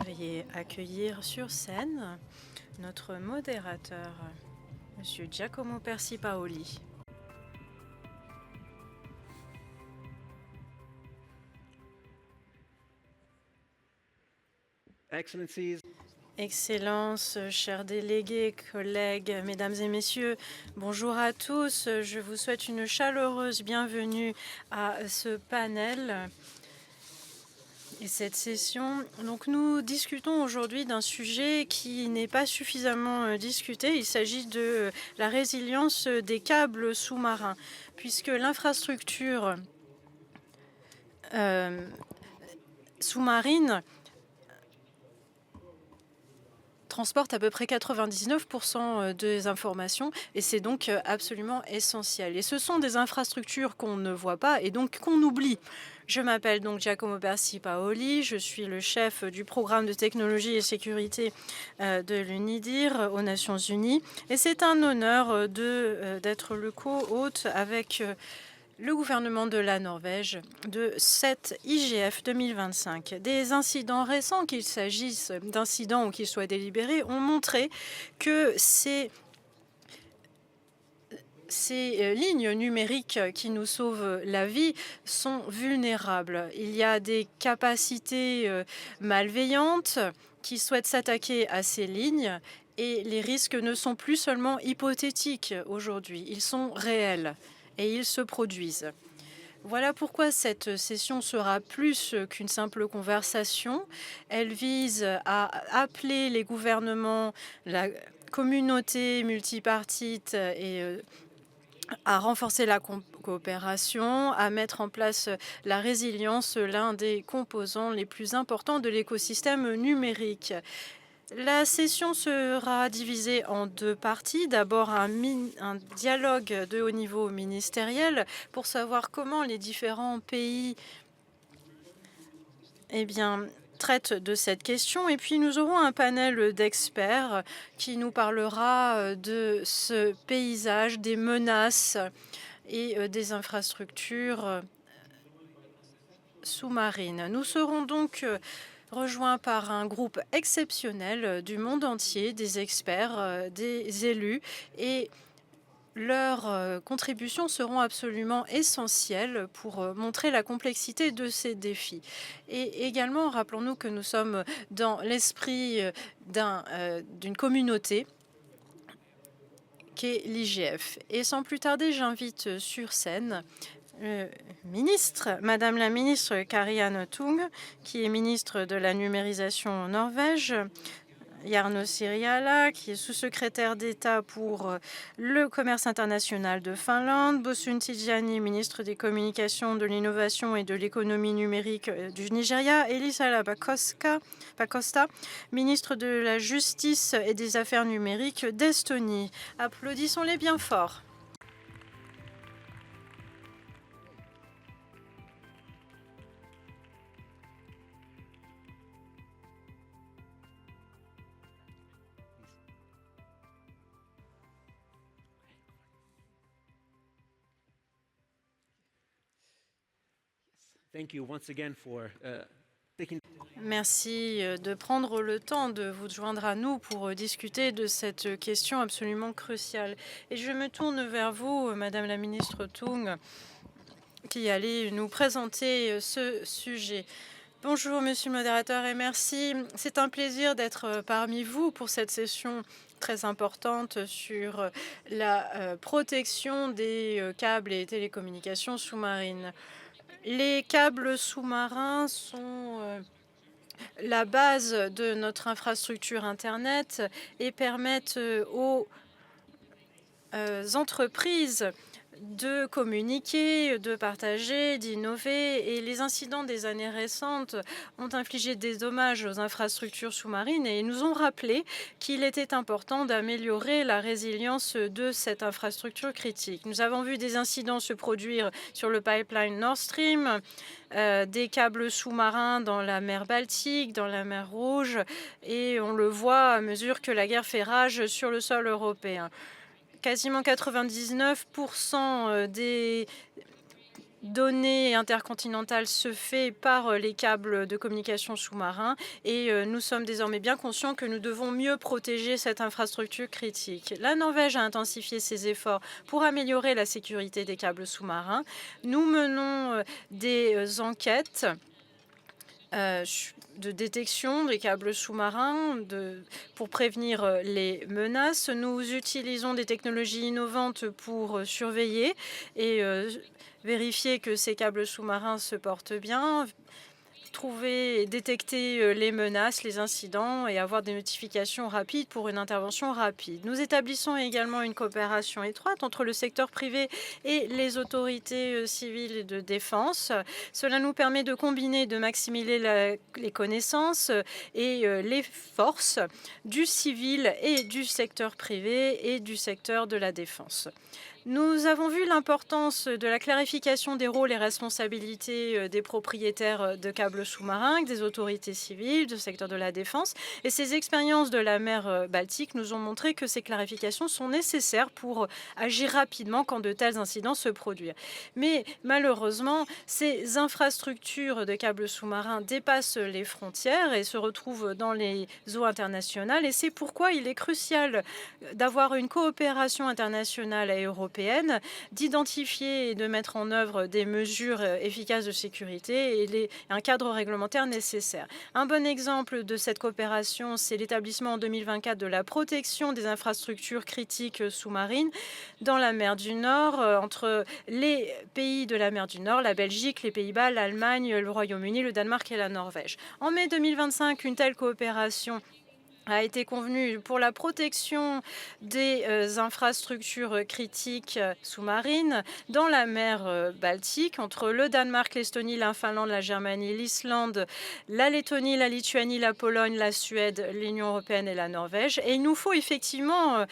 Veuillez accueillir sur scène notre modérateur, Monsieur Giacomo Persipaoli. Excellencies, Excellences, chers délégués, collègues, mesdames et messieurs, bonjour à tous. Je vous souhaite une chaleureuse bienvenue à ce panel et cette session. Donc, nous discutons aujourd'hui d'un sujet qui n'est pas suffisamment discuté. Il s'agit de la résilience des câbles sous-marins, puisque l'infrastructure sous-marine transporte à peu près 99% des informations et c'est donc absolument essentiel. Et ce sont des infrastructures qu'on ne voit pas et donc qu'on oublie. Je m'appelle donc Giacomo Persipaoli, je suis le chef du programme de technologie et sécurité de l'UNIDIR aux Nations Unies et c'est un honneur d'être le co-hôte avec le gouvernement de la Norvège de cette IGF 2025. Des incidents récents, qu'il s'agisse d'incidents ou qu'ils soient délibérés, ont montré que ces lignes numériques qui nous sauvent la vie sont vulnérables. Il y a des capacités malveillantes qui souhaitent s'attaquer à ces lignes et les risques ne sont plus seulement hypothétiques aujourd'hui, ils sont réels. Et ils se produisent. Voilà pourquoi cette session sera plus qu'une simple conversation. Elle vise à appeler les gouvernements, la communauté multipartite et à renforcer la coopération, à mettre en place la résilience, l'un des composants les plus importants de l'écosystème numérique. La session sera divisée en deux parties. D'abord, un dialogue de haut niveau ministériel pour savoir comment les différents pays traitent de cette question. Et puis, nous aurons un panel d'experts qui nous parlera de ce paysage, des menaces et des infrastructures sous-marines. Nous serons donc rejoint par un groupe exceptionnel du monde entier, des experts, des élus, et leurs contributions seront absolument essentielles pour montrer la complexité de ces défis. Et également, rappelons-nous que nous sommes dans l'esprit d'une communauté qu'est l'IGF. Et sans plus tarder, j'invite sur scène ministre, Madame la ministre Karianne Tung, qui est ministre de la numérisation en Norvège, Jarno Siriala, qui est sous-secrétaire d'État pour le commerce international de Finlande, Bosun Tijani, ministre des communications, de l'innovation et de l'économie numérique du Nigeria, Elisala Pakosta, ministre de la justice et des affaires numériques d'Estonie. Applaudissons-les bien fort. thank you once again for taking. Merci de prendre le temps de vous joindre à nous pour discuter de cette question absolument cruciale. Et je me tourne vers vous, Madame la ministre Tung, qui allez nous présenter ce sujet. Bonjour, monsieur le modérateur, et merci. C'est un plaisir d'être parmi vous pour cette session très importante sur la protection des câbles et télécommunications sous-marines. Les câbles sous-marins sont la base de notre infrastructure Internet et permettent aux entreprises de communiquer, de partager, d'innover. Et les incidents des années récentes ont infligé des dommages aux infrastructures sous-marines et nous ont rappelé qu'il était important d'améliorer la résilience de cette infrastructure critique. Nous avons vu des incidents se produire sur le pipeline Nord Stream, des câbles sous-marins dans la mer Baltique, dans la mer Rouge, et on le voit à mesure que la guerre fait rage sur le sol européen. Quasiment 99% des données intercontinentales se fait par les câbles de communication sous-marins et nous sommes désormais bien conscients que nous devons mieux protéger cette infrastructure critique. La Norvège a intensifié ses efforts pour améliorer la sécurité des câbles sous-marins. Nous menons des enquêtes de détection des câbles sous-marins pour prévenir les menaces. Nous utilisons des technologies innovantes pour surveiller et vérifier que ces câbles sous-marins se portent bien, trouver et détecter les menaces, les incidents et avoir des notifications rapides pour une intervention rapide. Nous établissons également une coopération étroite entre le secteur privé et les autorités civiles et de défense. Cela nous permet de combiner, de maximiser les connaissances et les forces du civil et du secteur privé et du secteur de la défense. Nous avons vu l'importance de la clarification des rôles et responsabilités des propriétaires de câbles sous-marins, des autorités civiles, du secteur de la défense. Et ces expériences de la mer Baltique nous ont montré que ces clarifications sont nécessaires pour agir rapidement quand de tels incidents se produisent. Mais malheureusement, ces infrastructures de câbles sous-marins dépassent les frontières et se retrouvent dans les eaux internationales. Et c'est pourquoi il est crucial d'avoir une coopération internationale et européenne, d'identifier et de mettre en œuvre des mesures efficaces de sécurité et un cadre réglementaire nécessaire. Un bon exemple de cette coopération, c'est l'établissement en 2024 de la protection des infrastructures critiques sous-marines dans la mer du Nord, entre les pays de la mer du Nord, la Belgique, les Pays-Bas, l'Allemagne, le Royaume-Uni, le Danemark et la Norvège. En mai 2025, une telle coopération a été convenu pour la protection des infrastructures critiques sous-marines dans la mer Baltique entre le Danemark, l'Estonie, la Finlande, la Germanie, l'Islande, la Lettonie, la Lituanie, la Pologne, la Suède, l'Union européenne et la Norvège. Et il nous faut effectivement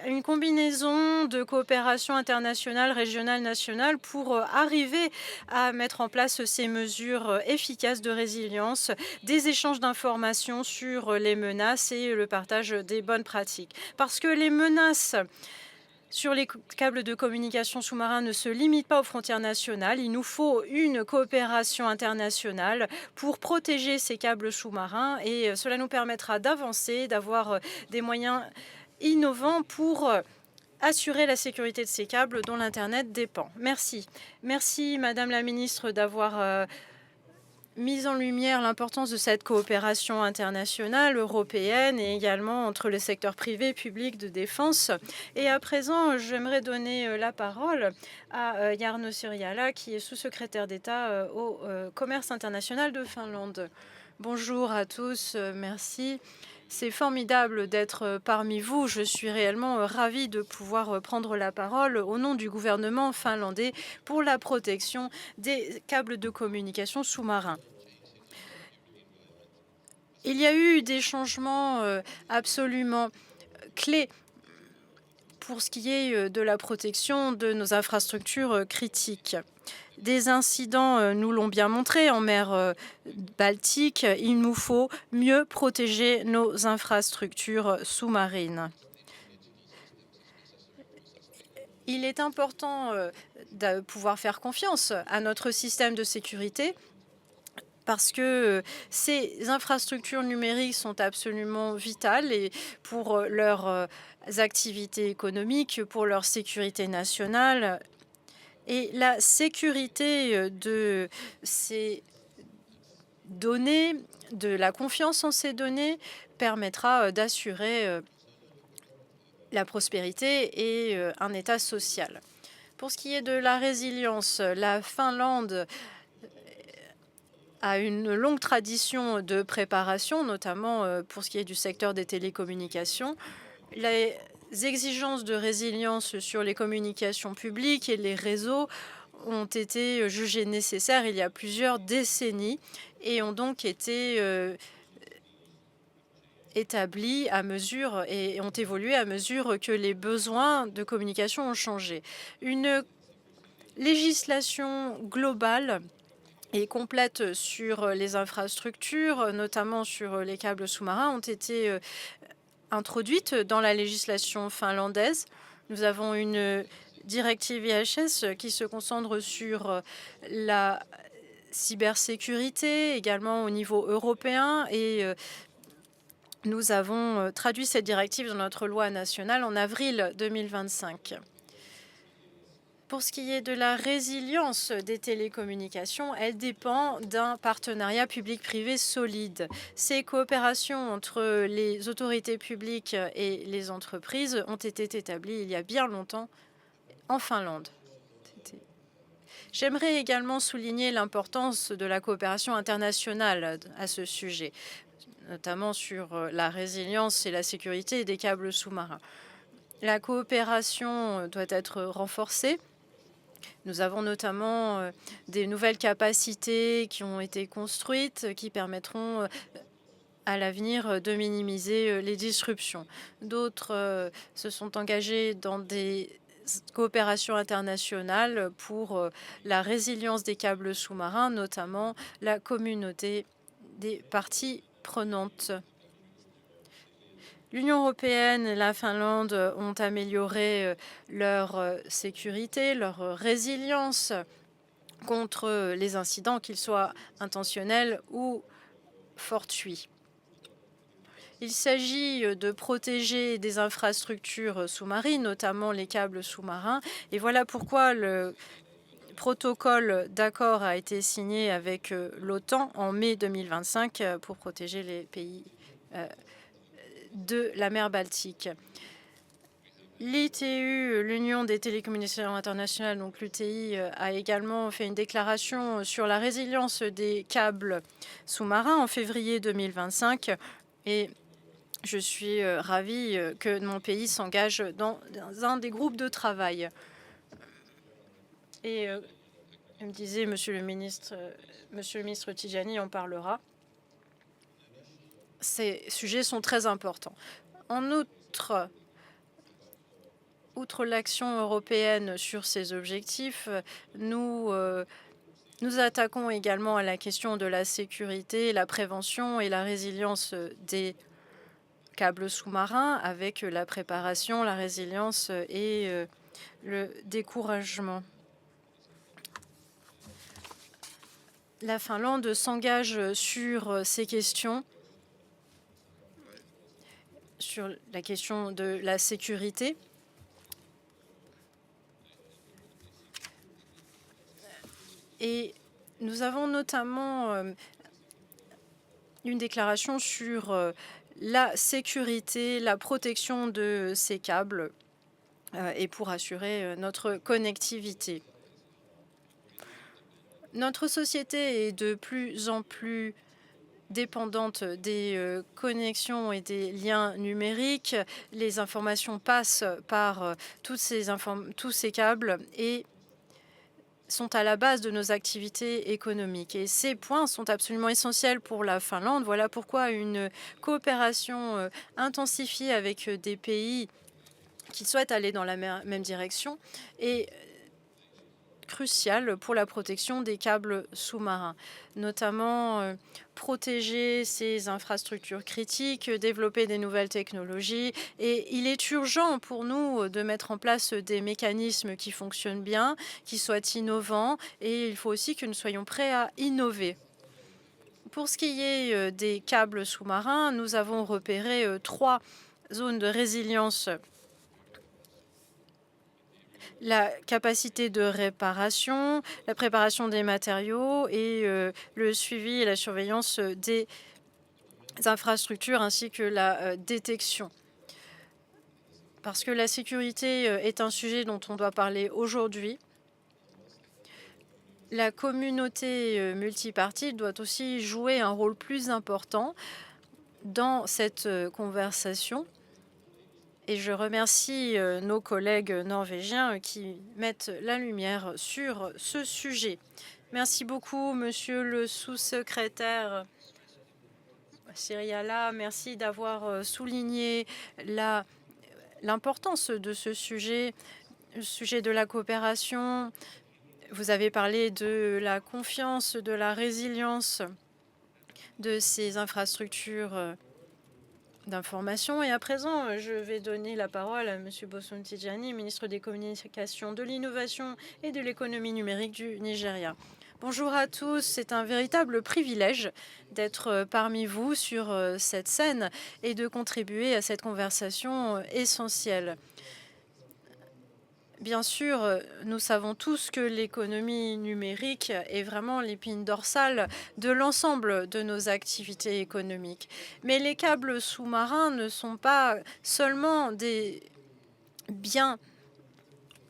une combinaison de coopération internationale, régionale, nationale pour arriver à mettre en place ces mesures efficaces de résilience, des échanges d'informations sur les menaces et le partage des bonnes pratiques. Parce que les menaces sur les câbles de communication sous-marins ne se limitent pas aux frontières nationales. Il nous faut une coopération internationale pour protéger ces câbles sous-marins et cela nous permettra d'avancer, d'avoir des moyens innovants pour assurer la sécurité de ces câbles dont l'Internet dépend. Merci. Merci, Madame la Ministre, d'avoir mise en lumière l'importance de cette coopération internationale, européenne et également entre le secteur privé et public de défense. Et à présent, j'aimerais donner la parole à Jarno Syrjala, qui est sous-secrétaire d'État au commerce international de Finlande. Bonjour à tous, merci. C'est formidable d'être parmi vous. Je suis réellement ravie de pouvoir prendre la parole au nom du gouvernement finlandais pour la protection des câbles de communication sous-marins. Il y a eu des changements absolument clés pour ce qui est de la protection de nos infrastructures critiques. Des incidents nous l'ont bien montré en mer Baltique. Il nous faut mieux protéger nos infrastructures sous-marines. Il est important de pouvoir faire confiance à notre système de sécurité parce que ces infrastructures numériques sont absolument vitales et pour leurs activités économiques, pour leur sécurité nationale. Et la sécurité de ces données, de la confiance en ces données, permettra d'assurer la prospérité et un État social. Pour ce qui est de la résilience, la Finlande a une longue tradition de préparation, notamment pour ce qui est du secteur des télécommunications. Les exigences de résilience sur les communications publiques et les réseaux ont été jugées nécessaires il y a plusieurs décennies et ont donc été établies à mesure et ont évolué à mesure que les besoins de communication ont changé. Une législation globale et complète sur les infrastructures, notamment sur les câbles sous-marins, ont été introduites dans la législation finlandaise. Nous avons une directive IHS qui se concentre sur la cybersécurité, également au niveau européen. Et nous avons traduit cette directive dans notre loi nationale en avril 2025. Pour ce qui est de la résilience des télécommunications, elle dépend d'un partenariat public-privé solide. Ces coopérations entre les autorités publiques et les entreprises ont été établies il y a bien longtemps en Finlande. J'aimerais également souligner l'importance de la coopération internationale à ce sujet, notamment sur la résilience et la sécurité des câbles sous-marins. La coopération doit être renforcée. Nous avons notamment des nouvelles capacités qui ont été construites qui permettront à l'avenir de minimiser les disruptions. D'autres se sont engagés dans des coopérations internationales pour la résilience des câbles sous-marins, notamment la communauté des parties prenantes. L'Union européenne et la Finlande ont amélioré leur sécurité, leur résilience contre les incidents, qu'ils soient intentionnels ou fortuits. Il s'agit de protéger des infrastructures sous-marines, notamment les câbles sous-marins. Et voilà pourquoi le protocole d'accord a été signé avec l'OTAN en mai 2025 pour protéger les pays de la mer Baltique. L'ITU, l'Union des télécommunications internationales, donc l'UTI, a également fait une déclaration sur la résilience des câbles sous-marins en février 2025. Et je suis ravie que mon pays s'engage dans un des groupes de travail. Et il me disait, Monsieur le ministre Tajani en parlera. Ces sujets sont très importants. En outre, l'action européenne sur ces objectifs, nous attaquons également à la question de la sécurité, la prévention et la résilience des câbles sous-marins avec la préparation, la résilience et le découragement. La Finlande s'engage sur ces questions, sur la question de la sécurité. Et nous avons notamment une déclaration sur la sécurité, la protection de ces câbles et pour assurer notre connectivité. Notre société est de plus en plus dépendante des connexions et des liens numériques. Les informations passent par tous ces câbles et sont à la base de nos activités économiques. Et ces points sont absolument essentiels pour la Finlande. Voilà pourquoi une coopération intensifiée avec des pays qui souhaitent aller dans la même direction est cruciale pour la protection des câbles sous-marins, notamment protéger ces infrastructures critiques, développer des nouvelles technologies. Et il est urgent pour nous de mettre en place des mécanismes qui fonctionnent bien, qui soient innovants, et il faut aussi que nous soyons prêts à innover. Pour ce qui est des câbles sous-marins, nous avons repéré 3 zones de résilience: la capacité de réparation, la préparation des matériaux et le suivi et la surveillance des infrastructures ainsi que la détection. Parce que la sécurité est un sujet dont on doit parler aujourd'hui. La communauté multipartite doit aussi jouer un rôle plus important dans cette conversation. Et je remercie nos collègues norvégiens qui mettent la lumière sur ce sujet. Merci beaucoup, Monsieur le sous-secrétaire Syriala. Merci d'avoir souligné l'importance de ce sujet, le sujet de la coopération. Vous avez parlé de la confiance, de la résilience de ces infrastructures d'information. Et à présent, je vais donner la parole à Monsieur Bosun Tijani, ministre des Communications, de l'Innovation et de l'Économie numérique du Nigeria. Bonjour à tous, c'est un véritable privilège d'être parmi vous sur cette scène et de contribuer à cette conversation essentielle. Bien sûr, nous savons tous que l'économie numérique est vraiment l'épine dorsale de l'ensemble de nos activités économiques. Mais les câbles sous-marins ne sont pas seulement des biens,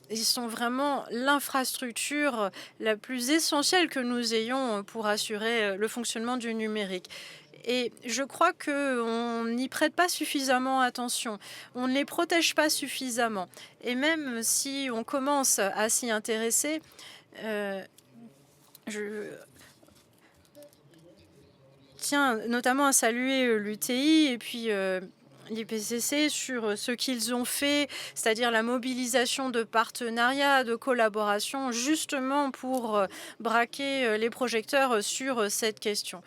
ils sont vraiment l'infrastructure la plus essentielle que nous ayons pour assurer le fonctionnement du numérique. Et je crois qu'on n'y prête pas suffisamment attention. On ne les protège pas suffisamment. Et même si on commence à s'y intéresser, je tiens notamment à saluer l'UTI et puis l'IPCC sur ce qu'ils ont fait, c'est-à-dire la mobilisation de partenariats, de collaboration, justement pour braquer les projecteurs sur cette question.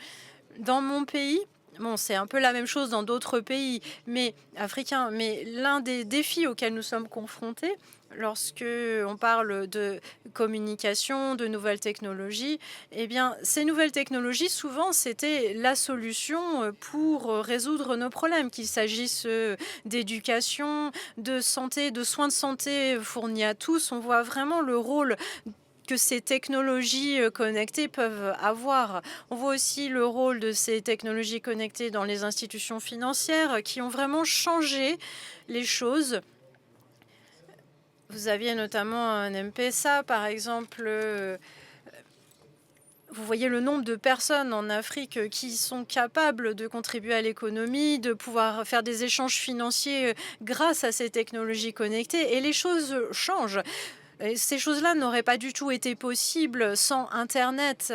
Dans mon pays, bon, c'est un peu la même chose dans d'autres pays mais africains, mais l'un des défis auxquels nous sommes confrontés lorsque on parle de communication, de nouvelles technologies, eh bien, ces nouvelles technologies, souvent, c'était la solution pour résoudre nos problèmes, qu'il s'agisse d'éducation, de santé, de soins de santé fournis à tous. On voit vraiment le rôle que ces technologies connectées peuvent avoir. On voit aussi le rôle de ces technologies connectées dans les institutions financières qui ont vraiment changé les choses. Vous aviez notamment un M-Pesa, par exemple. Vous voyez le nombre de personnes en Afrique qui sont capables de contribuer à l'économie, de pouvoir faire des échanges financiers grâce à ces technologies connectées. Et les choses changent. Et ces choses-là n'auraient pas du tout été possibles sans Internet.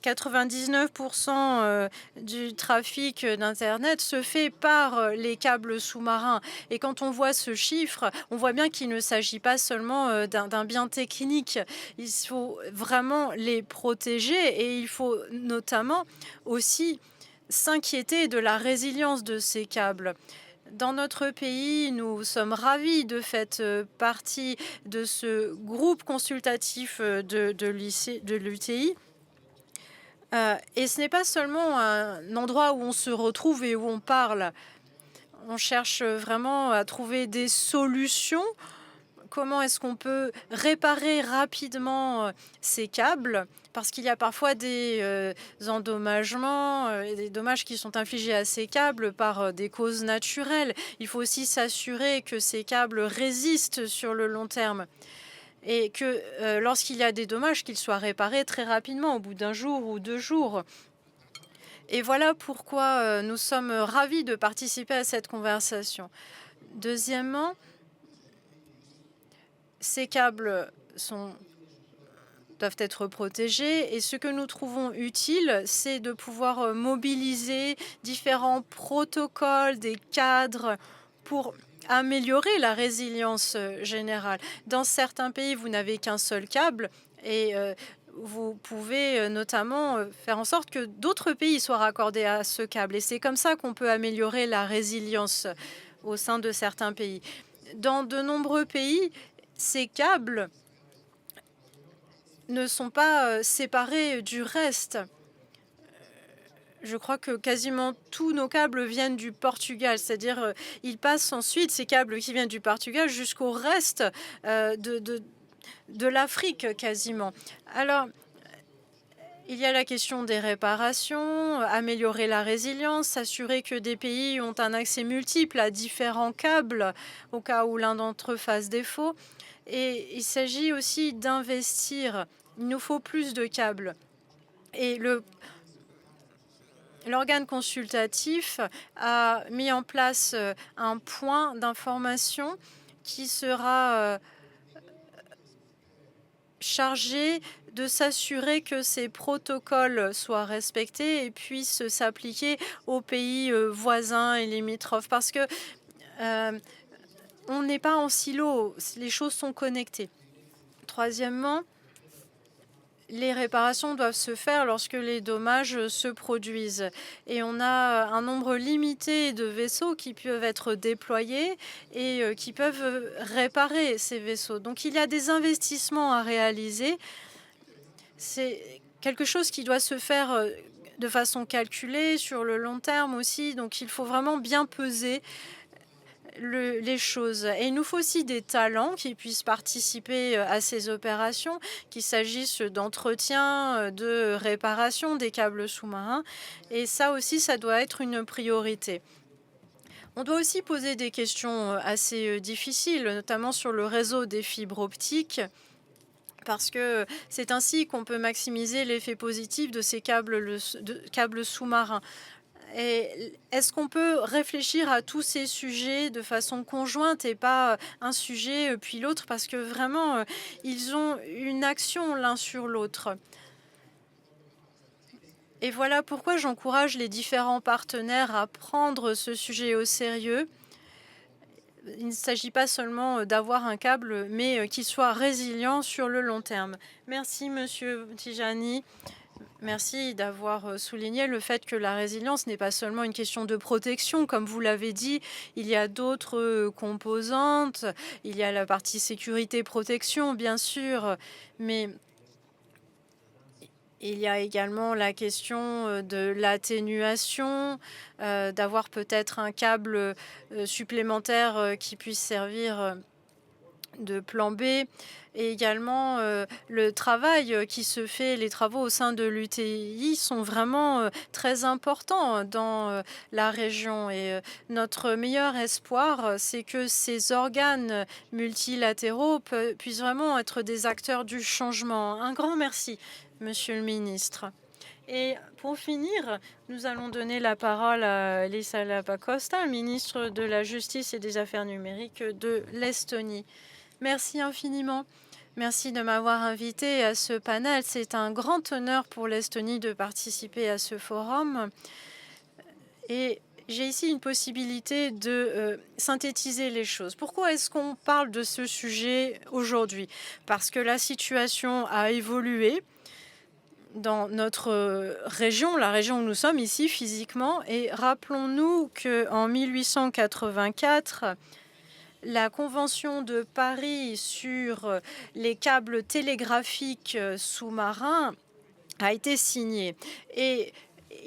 99% du trafic d'Internet se fait par les câbles sous-marins. Et quand on voit ce chiffre, on voit bien qu'il ne s'agit pas seulement d'un bien technique. Il faut vraiment les protéger et il faut notamment aussi s'inquiéter de la résilience de ces câbles. Dans notre pays, nous sommes ravis de faire partie de ce groupe consultatif de l'UTI. Et ce n'est pas seulement un endroit où on se retrouve et où on parle. On cherche vraiment à trouver des solutions. Comment est-ce qu'on peut réparer rapidement ces câbles? Parce qu'il y a parfois des endommagements et des dommages qui sont infligés à ces câbles par des causes naturelles. Il faut aussi s'assurer que ces câbles résistent sur le long terme et que lorsqu'il y a des dommages, qu'ils soient réparés très rapidement, au bout d'un jour ou 2 jours. Et voilà pourquoi nous sommes ravis de participer à cette conversation. Deuxièmement, ces câbles doivent être protégés et ce que nous trouvons utile, c'est de pouvoir mobiliser différents protocoles, des cadres pour améliorer la résilience générale. Dans certains pays, vous n'avez qu'un seul câble et vous pouvez notamment faire en sorte que d'autres pays soient raccordés à ce câble. Et c'est comme ça qu'on peut améliorer la résilience au sein de certains pays. Dans de nombreux pays, ces câbles ne sont pas séparés du reste. Je crois que quasiment tous nos câbles viennent du Portugal, c'est-à-dire ils passent ensuite, ces câbles qui viennent du Portugal, jusqu'au reste de l'Afrique quasiment. Alors, il y a la question des réparations, améliorer la résilience, s'assurer que des pays ont un accès multiple à différents câbles au cas où l'un d'entre eux fasse défaut. Et il s'agit aussi d'investir. Il nous faut plus de câbles. Et l'organe consultatif a mis en place un point d'information qui sera chargé de s'assurer que ces protocoles soient respectés et puissent s'appliquer aux pays voisins et limitrophes. Parce que on n'est pas en silo, les choses sont connectées. Troisièmement, les réparations doivent se faire lorsque les dommages se produisent. Et on a un nombre limité de vaisseaux qui peuvent être déployés et qui peuvent réparer ces vaisseaux. Donc il y a des investissements à réaliser. C'est quelque chose qui doit se faire de façon calculée, sur le long terme aussi. Donc il faut vraiment bien peser les choses. Et il nous faut aussi des talents qui puissent participer à ces opérations, qu'il s'agisse d'entretien, de réparation des câbles sous-marins. Et ça aussi, ça doit être une priorité. On doit aussi poser des questions assez difficiles, notamment sur le réseau des fibres optiques, parce que c'est ainsi qu'on peut maximiser l'effet positif de ces câbles sous-marins. Et est-ce qu'on peut réfléchir à tous ces sujets de façon conjointe et pas un sujet puis l'autre, parce que vraiment, ils ont une action l'un sur l'autre. Et voilà pourquoi j'encourage les différents partenaires à prendre ce sujet au sérieux. Il ne s'agit pas seulement d'avoir un câble, mais qu'il soit résilient sur le long terme. Merci, Monsieur Tijani. Merci d'avoir souligné le fait que la résilience n'est pas seulement une question de protection. Comme vous l'avez dit, il y a d'autres composantes. Il y a la partie sécurité-protection, bien sûr, mais il y a également la question de l'atténuation, d'avoir peut-être un câble supplémentaire qui puisse servir de plan B, et également le travail qui se fait, les travaux au sein de l'UTI sont vraiment très importants dans la région. Et notre meilleur espoir, c'est que ces organes multilatéraux puissent vraiment être des acteurs du changement. Un grand merci, Monsieur le ministre. Et pour finir, nous allons donner la parole à Elisa Lapacosta, ministre de la Justice et des Affaires numériques de l'Estonie. Merci infiniment. Merci de m'avoir invité à ce panel. C'est un grand honneur pour l'Estonie de participer à ce forum. Et j'ai ici une possibilité de synthétiser les choses. Pourquoi est-ce qu'on parle de ce sujet aujourd'hui? Parce que la situation a évolué dans notre région, la région où nous sommes ici physiquement. Et rappelons-nous qu'en 1884, la Convention de Paris sur les câbles télégraphiques sous-marins a été signée. Et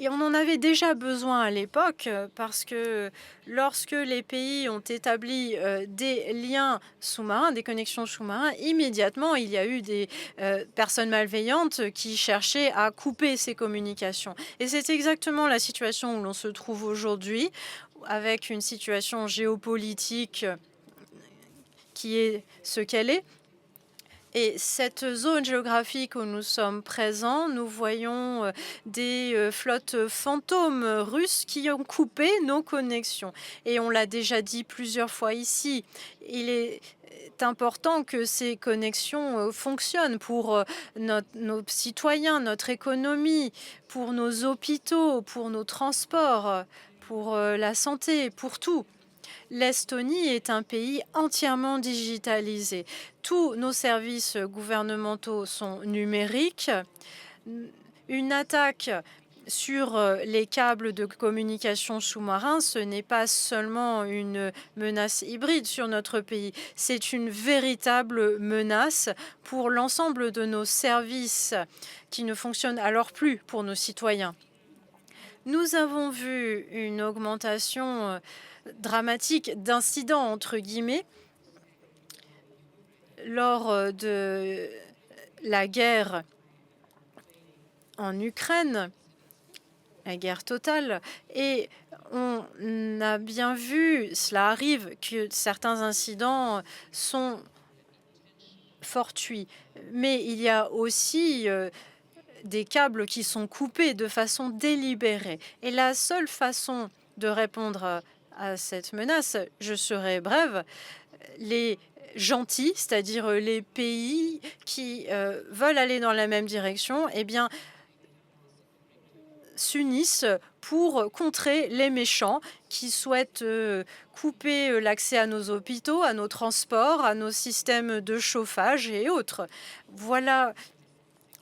on en avait déjà besoin à l'époque, parce que lorsque les pays ont établi des liens sous-marins, des connexions sous-marins, immédiatement, il y a eu des personnes malveillantes qui cherchaient à couper ces communications. Et c'est exactement la situation où l'on se trouve aujourd'hui, avec une situation géopolitique qui est ce qu'elle est. Et cette zone géographique où nous sommes présents, nous voyons des flottes fantômes russes qui ont coupé nos connexions. Et on l'a déjà dit plusieurs fois ici, il est important que ces connexions fonctionnent pour nos citoyens, notre économie, pour nos hôpitaux, pour nos transports, pour la santé, pour tout. L'Estonie est un pays entièrement digitalisé. Tous nos services gouvernementaux sont numériques. Une attaque sur les câbles de communication sous-marins, ce n'est pas seulement une menace hybride sur notre pays, c'est une véritable menace pour l'ensemble de nos services qui ne fonctionnent alors plus pour nos citoyens. Nous avons vu une augmentation dramatique d'incidents, entre guillemets, lors de la guerre en Ukraine, la guerre totale. Et on a bien vu, cela arrive, que certains incidents sont fortuits. Mais il y a aussi des câbles qui sont coupés de façon délibérée. Et la seule façon de répondre à cette menace, je serai brève, les gentils, c'est-à-dire les pays qui veulent aller dans la même direction, eh bien, s'unissent pour contrer les méchants qui souhaitent couper l'accès à nos hôpitaux, à nos transports, à nos systèmes de chauffage et autres. Voilà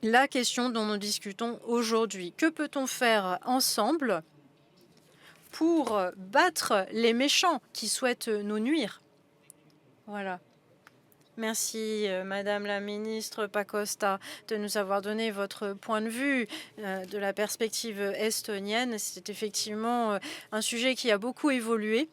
la question dont nous discutons aujourd'hui. Que peut-on faire ensemble pour battre les méchants qui souhaitent nous nuire? Voilà. Merci, Madame la ministre Pakosta, de nous avoir donné votre point de vue de la perspective estonienne. C'est effectivement un sujet qui a beaucoup évolué.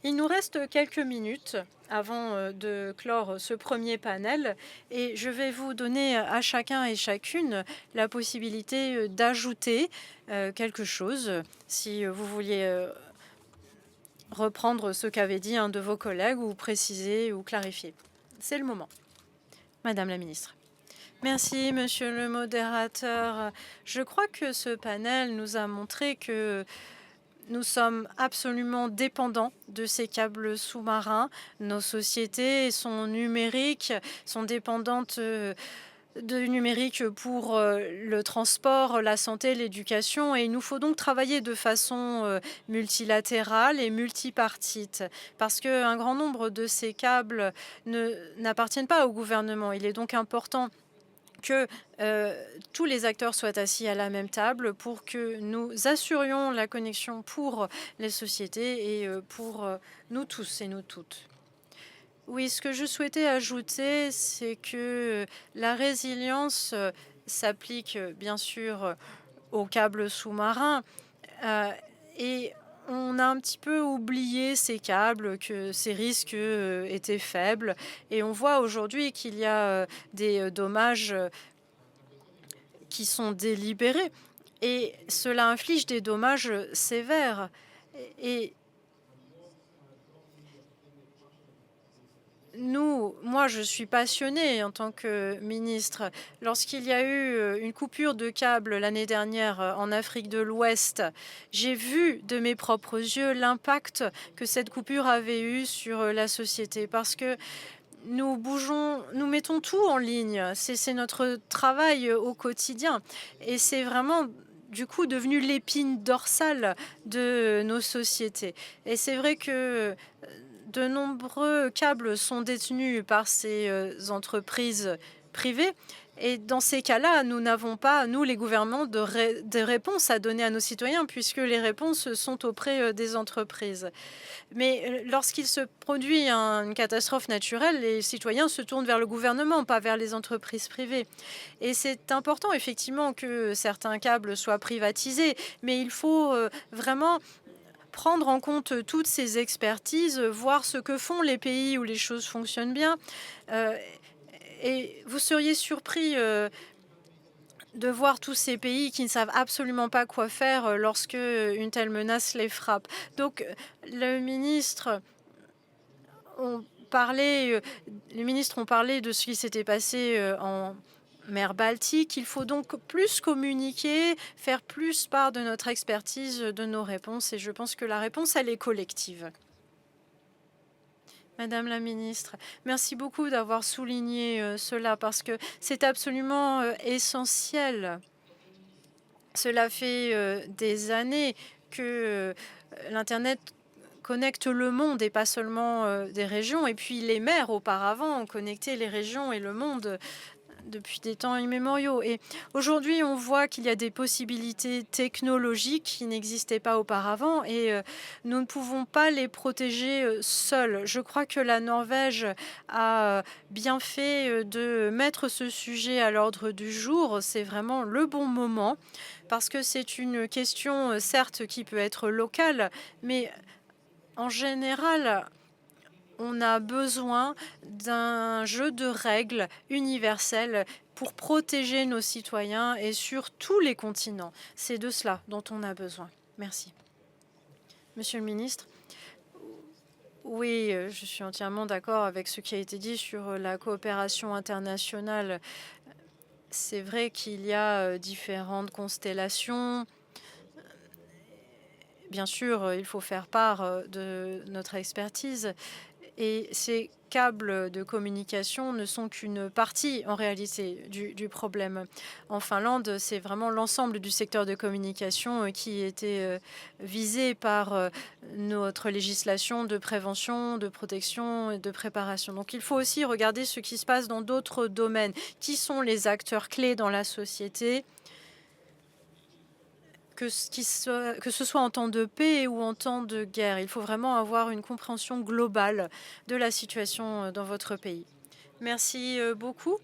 Il nous reste quelques minutes avant de clore ce premier panel et je vais vous donner à chacun et chacune la possibilité d'ajouter quelque chose si vous vouliez reprendre ce qu'avait dit un de vos collègues ou préciser ou clarifier. C'est le moment. Madame la ministre. Merci, monsieur le modérateur. Je crois que ce panel nous a montré que nous sommes absolument dépendants de ces câbles sous-marins. Nos sociétés sont numériques, sont dépendantes de numérique pour le transport, la santé, l'éducation. Et il nous faut donc travailler de façon multilatérale et multipartite, parce qu'un grand nombre de ces câbles n'appartiennent pas au gouvernement. Il est donc important que tous les acteurs soient assis à la même table pour que nous assurions la connexion pour les sociétés et pour nous tous et nous toutes. Oui, ce que je souhaitais ajouter, c'est que la résilience s'applique bien sûr aux câbles sous-marins et on a un petit peu oublié ces câbles, que ces risques étaient faibles. Et on voit aujourd'hui qu'il y a des dommages qui sont délibérés. Et cela inflige des dommages sévères. Et moi, je suis passionnée en tant que ministre. Lorsqu'il y a eu une coupure de câble l'année dernière en Afrique de l'Ouest, j'ai vu de mes propres yeux l'impact que cette coupure avait eu sur la société. Parce que nous bougeons, nous mettons tout en ligne. C'est notre travail au quotidien. Et c'est vraiment du coup devenu l'épine dorsale de nos sociétés. Et c'est vrai que de nombreux câbles sont détenus par ces entreprises privées. Et dans ces cas-là, nous n'avons pas, nous les gouvernements, de réponses à donner à nos citoyens, puisque les réponses sont auprès des entreprises. Mais lorsqu'il se produit une catastrophe naturelle, les citoyens se tournent vers le gouvernement, pas vers les entreprises privées. Et c'est important, effectivement, que certains câbles soient privatisés, mais il faut vraiment prendre en compte toutes ces expertises, voir ce que font les pays où les choses fonctionnent bien. Et vous seriez surpris de voir tous ces pays qui ne savent absolument pas quoi faire lorsque une telle menace les frappe. Donc, les ministres ont parlé de ce qui s'était passé en mer Baltique. Il faut donc plus communiquer, faire plus part de notre expertise, de nos réponses. Et je pense que la réponse, elle est collective. Madame la ministre, merci beaucoup d'avoir souligné cela parce que c'est absolument essentiel. Cela fait des années que l'Internet connecte le monde et pas seulement des régions. Et puis les mers, auparavant, ont connecté les régions et le monde depuis des temps immémoriaux. Et aujourd'hui, on voit qu'il y a des possibilités technologiques qui n'existaient pas auparavant et nous ne pouvons pas les protéger seuls. Je crois que la Norvège a bien fait de mettre ce sujet à l'ordre du jour. C'est vraiment le bon moment parce que c'est une question, certes, qui peut être locale, mais en général, on a besoin d'un jeu de règles universelles pour protéger nos citoyens et sur tous les continents. C'est de cela dont on a besoin. Merci. Monsieur le ministre, oui, je suis entièrement d'accord avec ce qui a été dit sur la coopération internationale. C'est vrai qu'il y a différentes constellations. Bien sûr, il faut faire part de notre expertise. Et ces câbles de communication ne sont qu'une partie, en réalité, du problème. En Finlande, c'est vraiment l'ensemble du secteur de communication qui était visé par notre législation de prévention, de protection et de préparation. Donc il faut aussi regarder ce qui se passe dans d'autres domaines. Qui sont les acteurs clés dans la société, que ce soit en temps de paix ou en temps de guerre. Il faut vraiment avoir une compréhension globale de la situation dans votre pays. Merci beaucoup.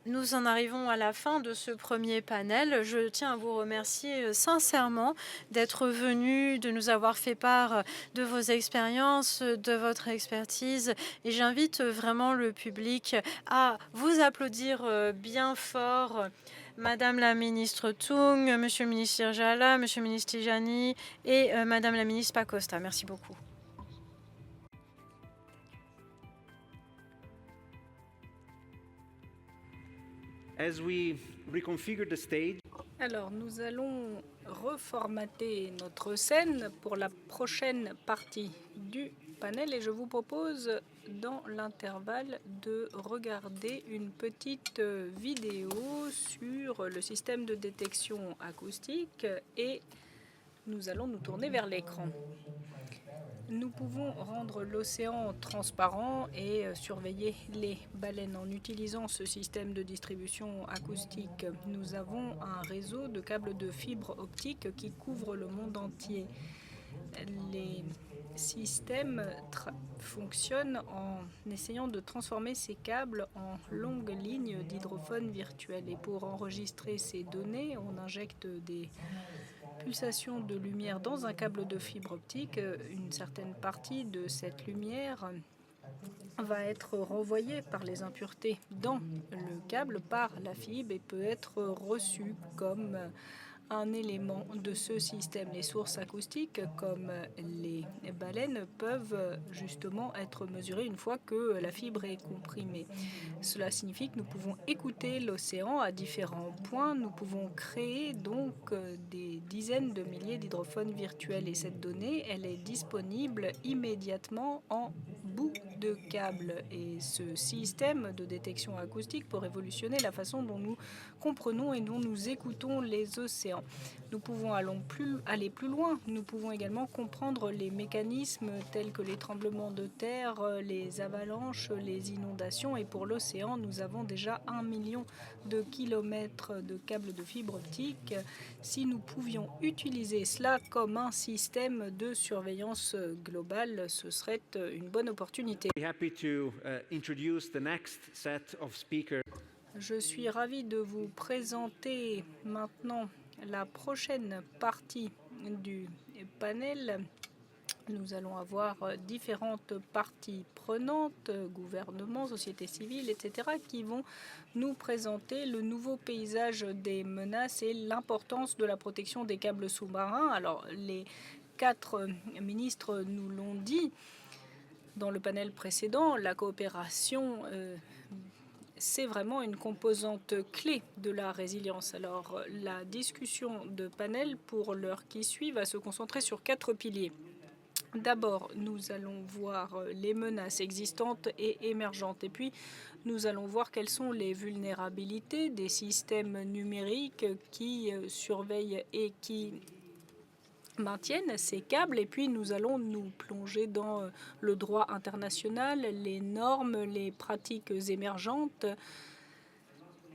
Nous en arrivons à la fin de ce premier panel. Je tiens à vous remercier sincèrement d'être venu, de nous avoir fait part de vos expériences, de votre expertise. Et j'invite vraiment le public à vous applaudir bien fort. Madame la ministre Tung, Monsieur le ministre Irjala, Monsieur le ministre Tijani et Madame la ministre Pacosta. Merci beaucoup. As we reconfigure the stage, Alors, nous allons reformater notre scène pour la prochaine partie du panel et je vous propose dans l'intervalle de regarder une petite vidéo sur le système de détection acoustique et nous allons nous tourner vers l'écran. Nous pouvons rendre l'océan transparent et surveiller les baleines en utilisant ce système de distribution acoustique. Nous avons un réseau de câbles de fibre optique qui couvre le monde entier. Les systèmes fonctionnent en essayant de transformer ces câbles en longues lignes d'hydrophone virtuel. Et pour enregistrer ces données, on injecte des pulsation de lumière dans un câble de fibre optique. Une certaine partie de cette lumière va être renvoyée par les impuretés dans le câble par la fibre et peut être reçue comme un élément de ce système. Les sources acoustiques, comme les baleines, peuvent justement être mesurées une fois que la fibre est comprimée. Cela signifie que nous pouvons écouter l'océan à différents points. Nous pouvons créer donc des dizaines de milliers d'hydrophones virtuels et cette donnée, elle est disponible immédiatement en bout de câble. Et ce système de détection acoustique peut révolutionner la façon dont nous comprenons et dont nous écoutons les océans. Nous pouvons aller plus loin. Nous pouvons également comprendre les mécanismes tels que les tremblements de terre, les avalanches, les inondations. Et pour l'océan, nous avons déjà 1 million de kilomètres de câbles de fibre optique. Si nous pouvions utiliser cela comme un système de surveillance globale, ce serait une bonne opportunité. Je suis ravi de vous présenter maintenant la prochaine partie du panel. Nous allons avoir différentes parties prenantes, gouvernements, société civile, etc., qui vont nous présenter le nouveau paysage des menaces et l'importance de la protection des câbles sous-marins. Alors, les 4 ministres nous l'ont dit dans le panel précédent, la coopération c'est vraiment une composante clé de la résilience. Alors, la discussion de panel pour l'heure qui suit va se concentrer sur 4 piliers. D'abord, nous allons voir les menaces existantes et émergentes. Et puis, nous allons voir quelles sont les vulnérabilités des systèmes numériques qui surveillent et qui maintiennent ces câbles et puis nous allons nous plonger dans le droit international, les normes, les pratiques émergentes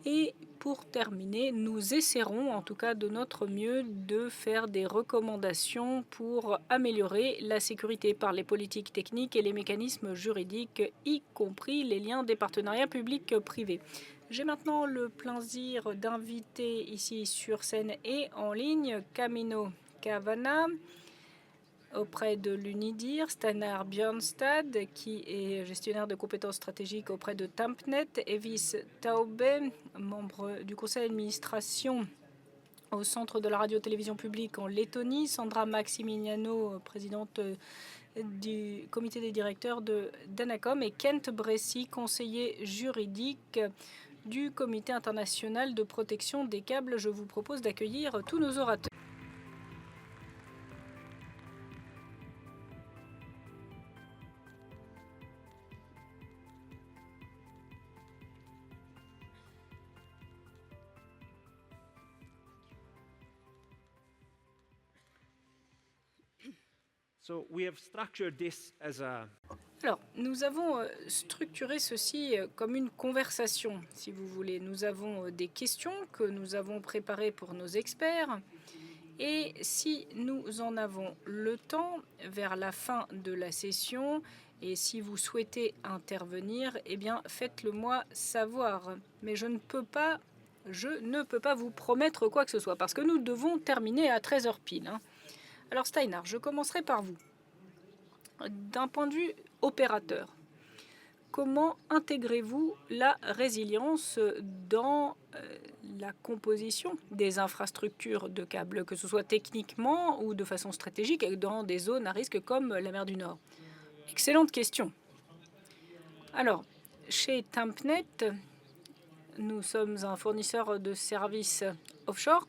et pour terminer, nous essaierons en tout cas de notre mieux de faire des recommandations pour améliorer la sécurité par les politiques techniques et les mécanismes juridiques, y compris les liens des partenariats publics-privés. J'ai maintenant le plaisir d'inviter ici sur scène et en ligne Camino Cavana auprès de l'UNIDIR, Steinar Björnstad, qui est gestionnaire de compétences stratégiques auprès de Tampnet, Evis Taube, membre du conseil d'administration au Centre de la radio-télévision publique en Lettonie, Sandra Maximignano, présidente du comité des directeurs de Danacom, et Kent Bressy, conseiller juridique du Comité international de protection des câbles. Je vous propose d'accueillir tous nos orateurs. So we have structured this as a Alors, nous avons structuré ceci comme une conversation, si vous voulez. Nous avons des questions que nous avons préparées pour nos experts. Et si nous en avons le temps, vers la fin de la session, et si vous souhaitez intervenir, eh bien, faites-le moi savoir. Mais je ne peux pas vous promettre quoi que ce soit, parce que nous devons terminer à 13 heures pile, hein. Alors, Steinar, je commencerai par vous. D'un point de vue opérateur, comment intégrez-vous la résilience dans la composition des infrastructures de câbles, que ce soit techniquement ou de façon stratégique, dans des zones à risque comme la mer du Nord? Excellente question. Alors, chez Tampnet, nous sommes un fournisseur de services offshore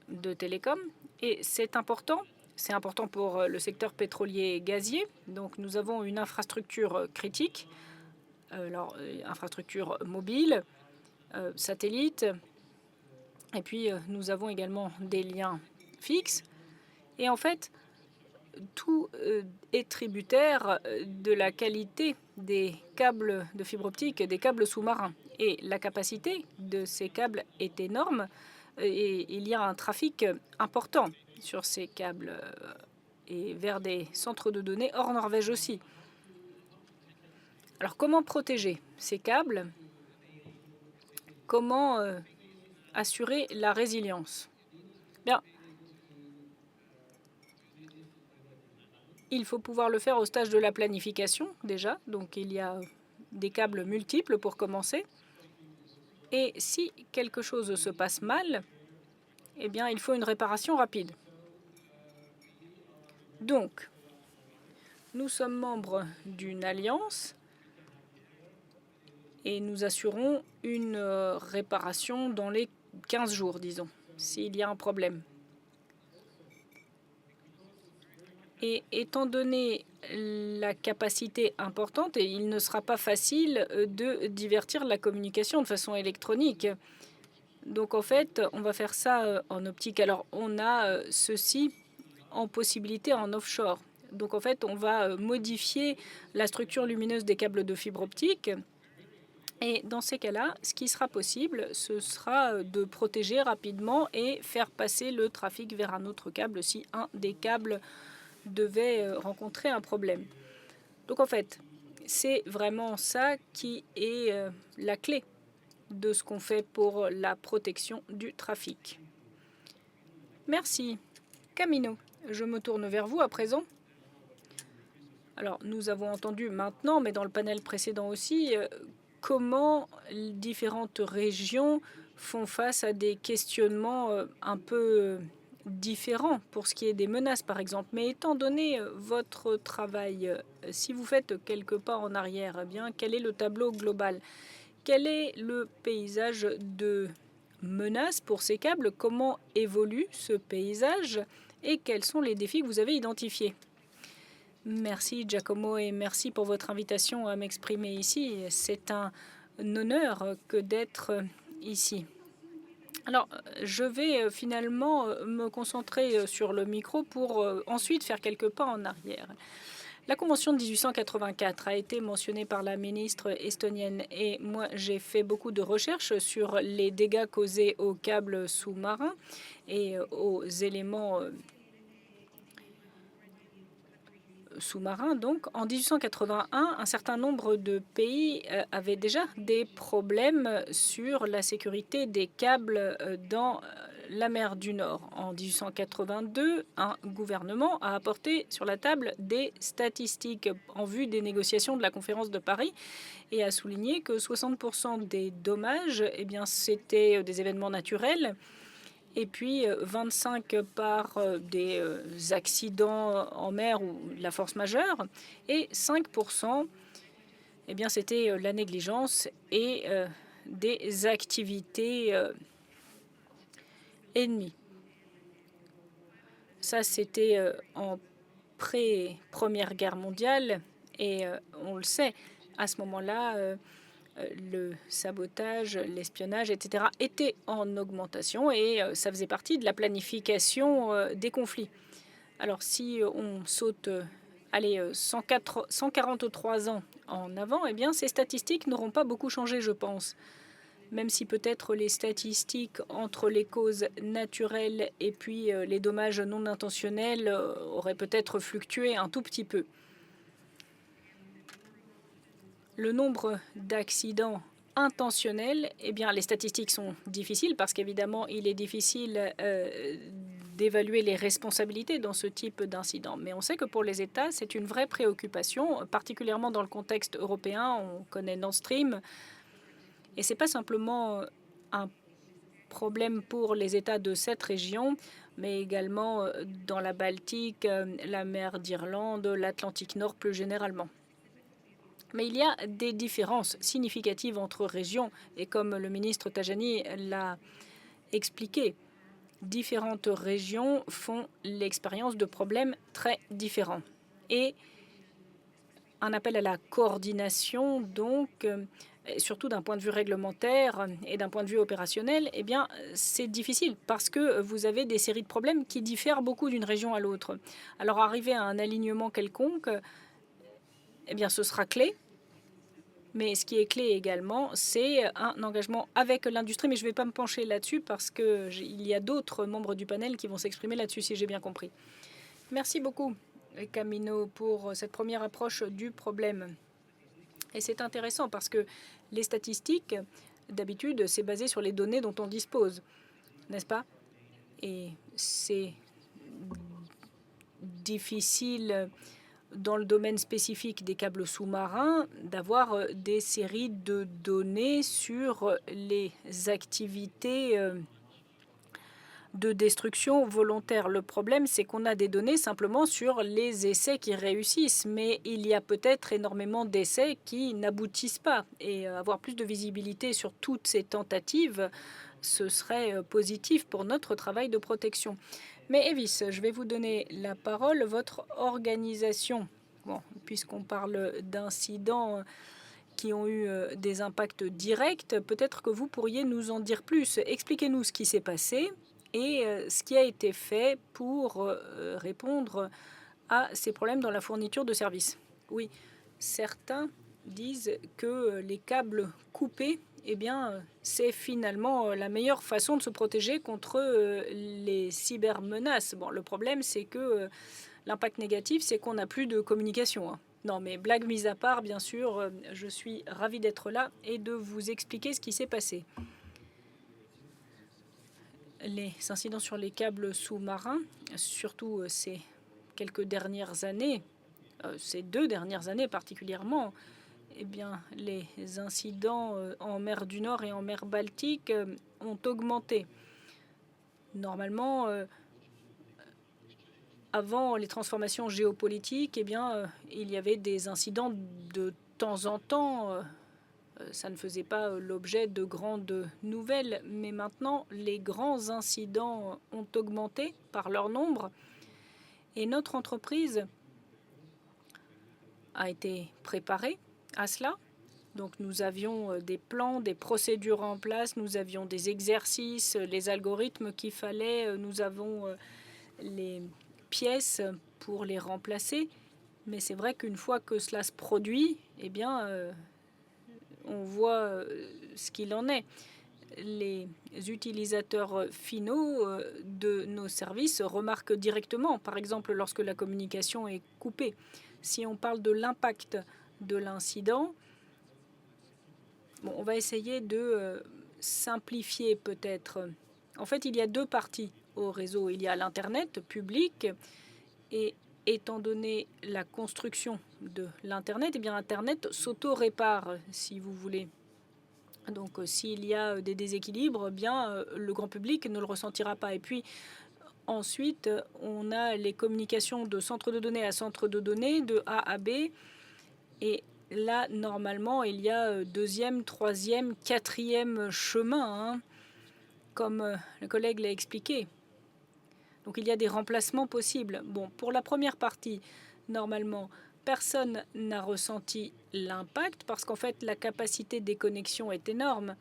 de télécom, et c'est important. C'est important pour le secteur pétrolier et gazier. Donc nous avons une infrastructure critique, infrastructure mobile, satellite, et puis nous avons également des liens fixes. Et en fait, tout est tributaire de la qualité des câbles de fibre optique, des câbles sous-marins. Et la capacité de ces câbles est énorme, et il y a un trafic important sur ces câbles et vers des centres de données hors Norvège aussi. Alors comment protéger ces câbles? Comment assurer la résilience? Bien, il faut pouvoir le faire au stage de la planification déjà. Donc il y a des câbles multiples pour commencer. Et si quelque chose se passe mal, eh bien il faut une réparation rapide. Donc, nous sommes membres d'une alliance et nous assurons une réparation dans les 15 jours, disons, s'il y a un problème. Et étant donné la capacité importante, et il ne sera pas facile de divertir la communication de façon électronique. Donc en fait, on va faire ça en optique. Alors on a ceci en possibilité en offshore. Donc en fait, on va modifier la structure lumineuse des câbles de fibre optique. Et dans ces cas-là, ce qui sera possible, ce sera de protéger rapidement et faire passer le trafic vers un autre câble si un des câbles devait rencontrer un problème. Donc en fait, c'est vraiment ça qui est la clé de ce qu'on fait pour la protection du trafic. Merci. Camino, je me tourne vers vous à présent. Alors, nous avons entendu maintenant, mais dans le panel précédent aussi, comment différentes régions font face à des questionnements un peu différents pour ce qui est des menaces, par exemple. Mais étant donné votre travail, si vous faites quelques pas en arrière, eh bien, quel est le tableau global? Quel est le paysage de menaces pour ces câbles? Comment évolue ce paysage? Et quels sont les défis que vous avez identifiés? Merci Giacomo et merci pour votre invitation à m'exprimer ici. C'est un honneur que d'être ici. Alors, je vais finalement me concentrer sur le micro pour ensuite faire quelques pas en arrière. La Convention de 1884 a été mentionnée par la ministre estonienne et moi j'ai fait beaucoup de recherches sur les dégâts causés aux câbles sous-marins et aux éléments sous-marins. Donc en 1881, un certain nombre de pays avaient déjà des problèmes sur la sécurité des câbles dans la mer du Nord. En 1882, un gouvernement a apporté sur la table des statistiques en vue des négociations de la conférence de Paris et a souligné que 60% des dommages, eh bien, c'était des événements naturels et puis 25 par des accidents en mer ou la force majeure et 5%, eh bien, c'était la négligence et des activités ennemies. Ça, c'était en pré-Première Guerre mondiale et on le sait, à ce moment-là, le sabotage, l'espionnage, etc. étaient en augmentation et ça faisait partie de la planification des conflits. Alors si on saute 143 ans en avant, eh bien ces statistiques n'auront pas beaucoup changé, je pense. Même si peut-être les statistiques entre les causes naturelles et puis les dommages non intentionnels auraient peut-être fluctué un tout petit peu. Le nombre d'accidents intentionnels, eh bien, les statistiques sont difficiles parce qu'évidemment, il est difficile d'évaluer les responsabilités dans ce type d'incident. Mais on sait que pour les États, c'est une vraie préoccupation, particulièrement dans le contexte européen. On connaît Nord Stream. Et ce n'est pas simplement un problème pour les États de cette région, mais également dans la Baltique, la mer d'Irlande, l'Atlantique Nord plus généralement. Mais il y a des différences significatives entre régions, et comme le ministre Tajani l'a expliqué, différentes régions font l'expérience de problèmes très différents. Et un appel à la coordination, donc, surtout d'un point de vue réglementaire et d'un point de vue opérationnel, eh bien, c'est difficile parce que vous avez des séries de problèmes qui diffèrent beaucoup d'une région à l'autre. Alors, arriver à un alignement quelconque, eh bien, ce sera clé. Mais ce qui est clé également, c'est un engagement avec l'industrie. Mais je ne vais pas me pencher là-dessus parce qu'il y a d'autres membres du panel qui vont s'exprimer là-dessus, si j'ai bien compris. Merci beaucoup, Camino, pour cette première approche du problème. Et c'est intéressant parce que les statistiques, d'habitude, c'est basé sur les données dont on dispose, n'est-ce pas? Et c'est difficile dans le domaine spécifique des câbles sous-marins d'avoir des séries de données sur les activités de destruction volontaire. Le problème, c'est qu'on a des données simplement sur les essais qui réussissent, mais il y a peut-être énormément d'essais qui n'aboutissent pas. Et avoir plus de visibilité sur toutes ces tentatives, ce serait positif pour notre travail de protection. Mais Evis, je vais vous donner la parole. Votre organisation, bon, puisqu'on parle d'incidents qui ont eu des impacts directs, peut-être que vous pourriez nous en dire plus. Expliquez-nous ce qui s'est passé et ce qui a été fait pour répondre à ces problèmes dans la fourniture de services. Oui, certains disent que les câbles coupés, eh bien, c'est finalement la meilleure façon de se protéger contre les cybermenaces. Bon, le problème, c'est que l'impact négatif, c'est qu'on n'a plus de communication. Hein. Non, mais blague mise à part, bien sûr, je suis ravie d'être là et de vous expliquer ce qui s'est passé. Les incidents sur les câbles sous-marins, surtout ces quelques dernières années, ces 2 dernières années particulièrement, eh bien, les incidents en mer du Nord et en mer Baltique ont augmenté. Normalement, avant les transformations géopolitiques, eh bien, il y avait des incidents de temps en temps. Ça ne faisait pas l'objet de grandes nouvelles, mais maintenant, les grands incidents ont augmenté par leur nombre. Et notre entreprise a été préparée à cela. Donc nous avions des plans, des procédures en place, nous avions des exercices, les algorithmes qu'il fallait, nous avons les pièces pour les remplacer. Mais c'est vrai qu'une fois que cela se produit, eh bien, on voit ce qu'il en est. Les utilisateurs finaux de nos services remarquent directement, par exemple lorsque la communication est coupée. Si on parle de l'impact de l'incident, bon, on va essayer de simplifier peut-être. En fait, il y a 2 parties au réseau. Il y a l'Internet public et étant donné la construction de l'Internet, eh bien, Internet s'auto-répare, si vous voulez. Donc, s'il y a des déséquilibres, eh bien, le grand public ne le ressentira pas. Et puis, ensuite, on a les communications de centre de données à centre de données, de A à B. Et là, normalement, il y a 2e, 3e, 4e chemin, hein, comme le collègue l'a expliqué. Donc il y a des remplacements possibles. Bon, pour la première partie, normalement, personne n'a ressenti l'impact parce qu'en fait, la capacité des connexions est énorme.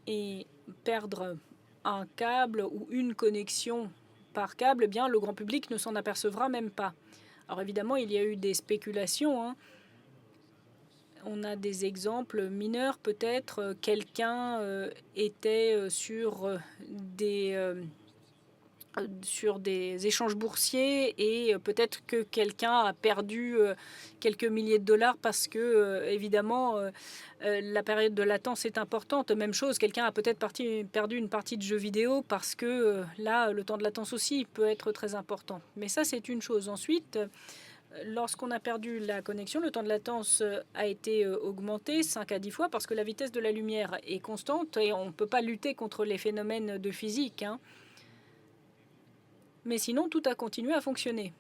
Et perdre un câble ou une connexion par câble, eh bien, le grand public ne s'en apercevra même pas. Alors évidemment, il y a eu des spéculations, hein. On a des exemples mineurs, peut-être. Quelqu'un était sur des échanges boursiers et peut-être que quelqu'un a perdu quelques milliers de dollars parce que, évidemment, la période de latence est importante. Même chose, quelqu'un a peut-être perdu une partie de jeu vidéo parce que là, le temps de latence aussi peut être très important. Mais ça, c'est une chose. Ensuite, lorsqu'on a perdu la connexion, le temps de latence a été augmenté 5 à 10 fois parce que la vitesse de la lumière est constante et on ne peut pas lutter contre les phénomènes de physique, hein. Mais sinon, tout a continué à fonctionner.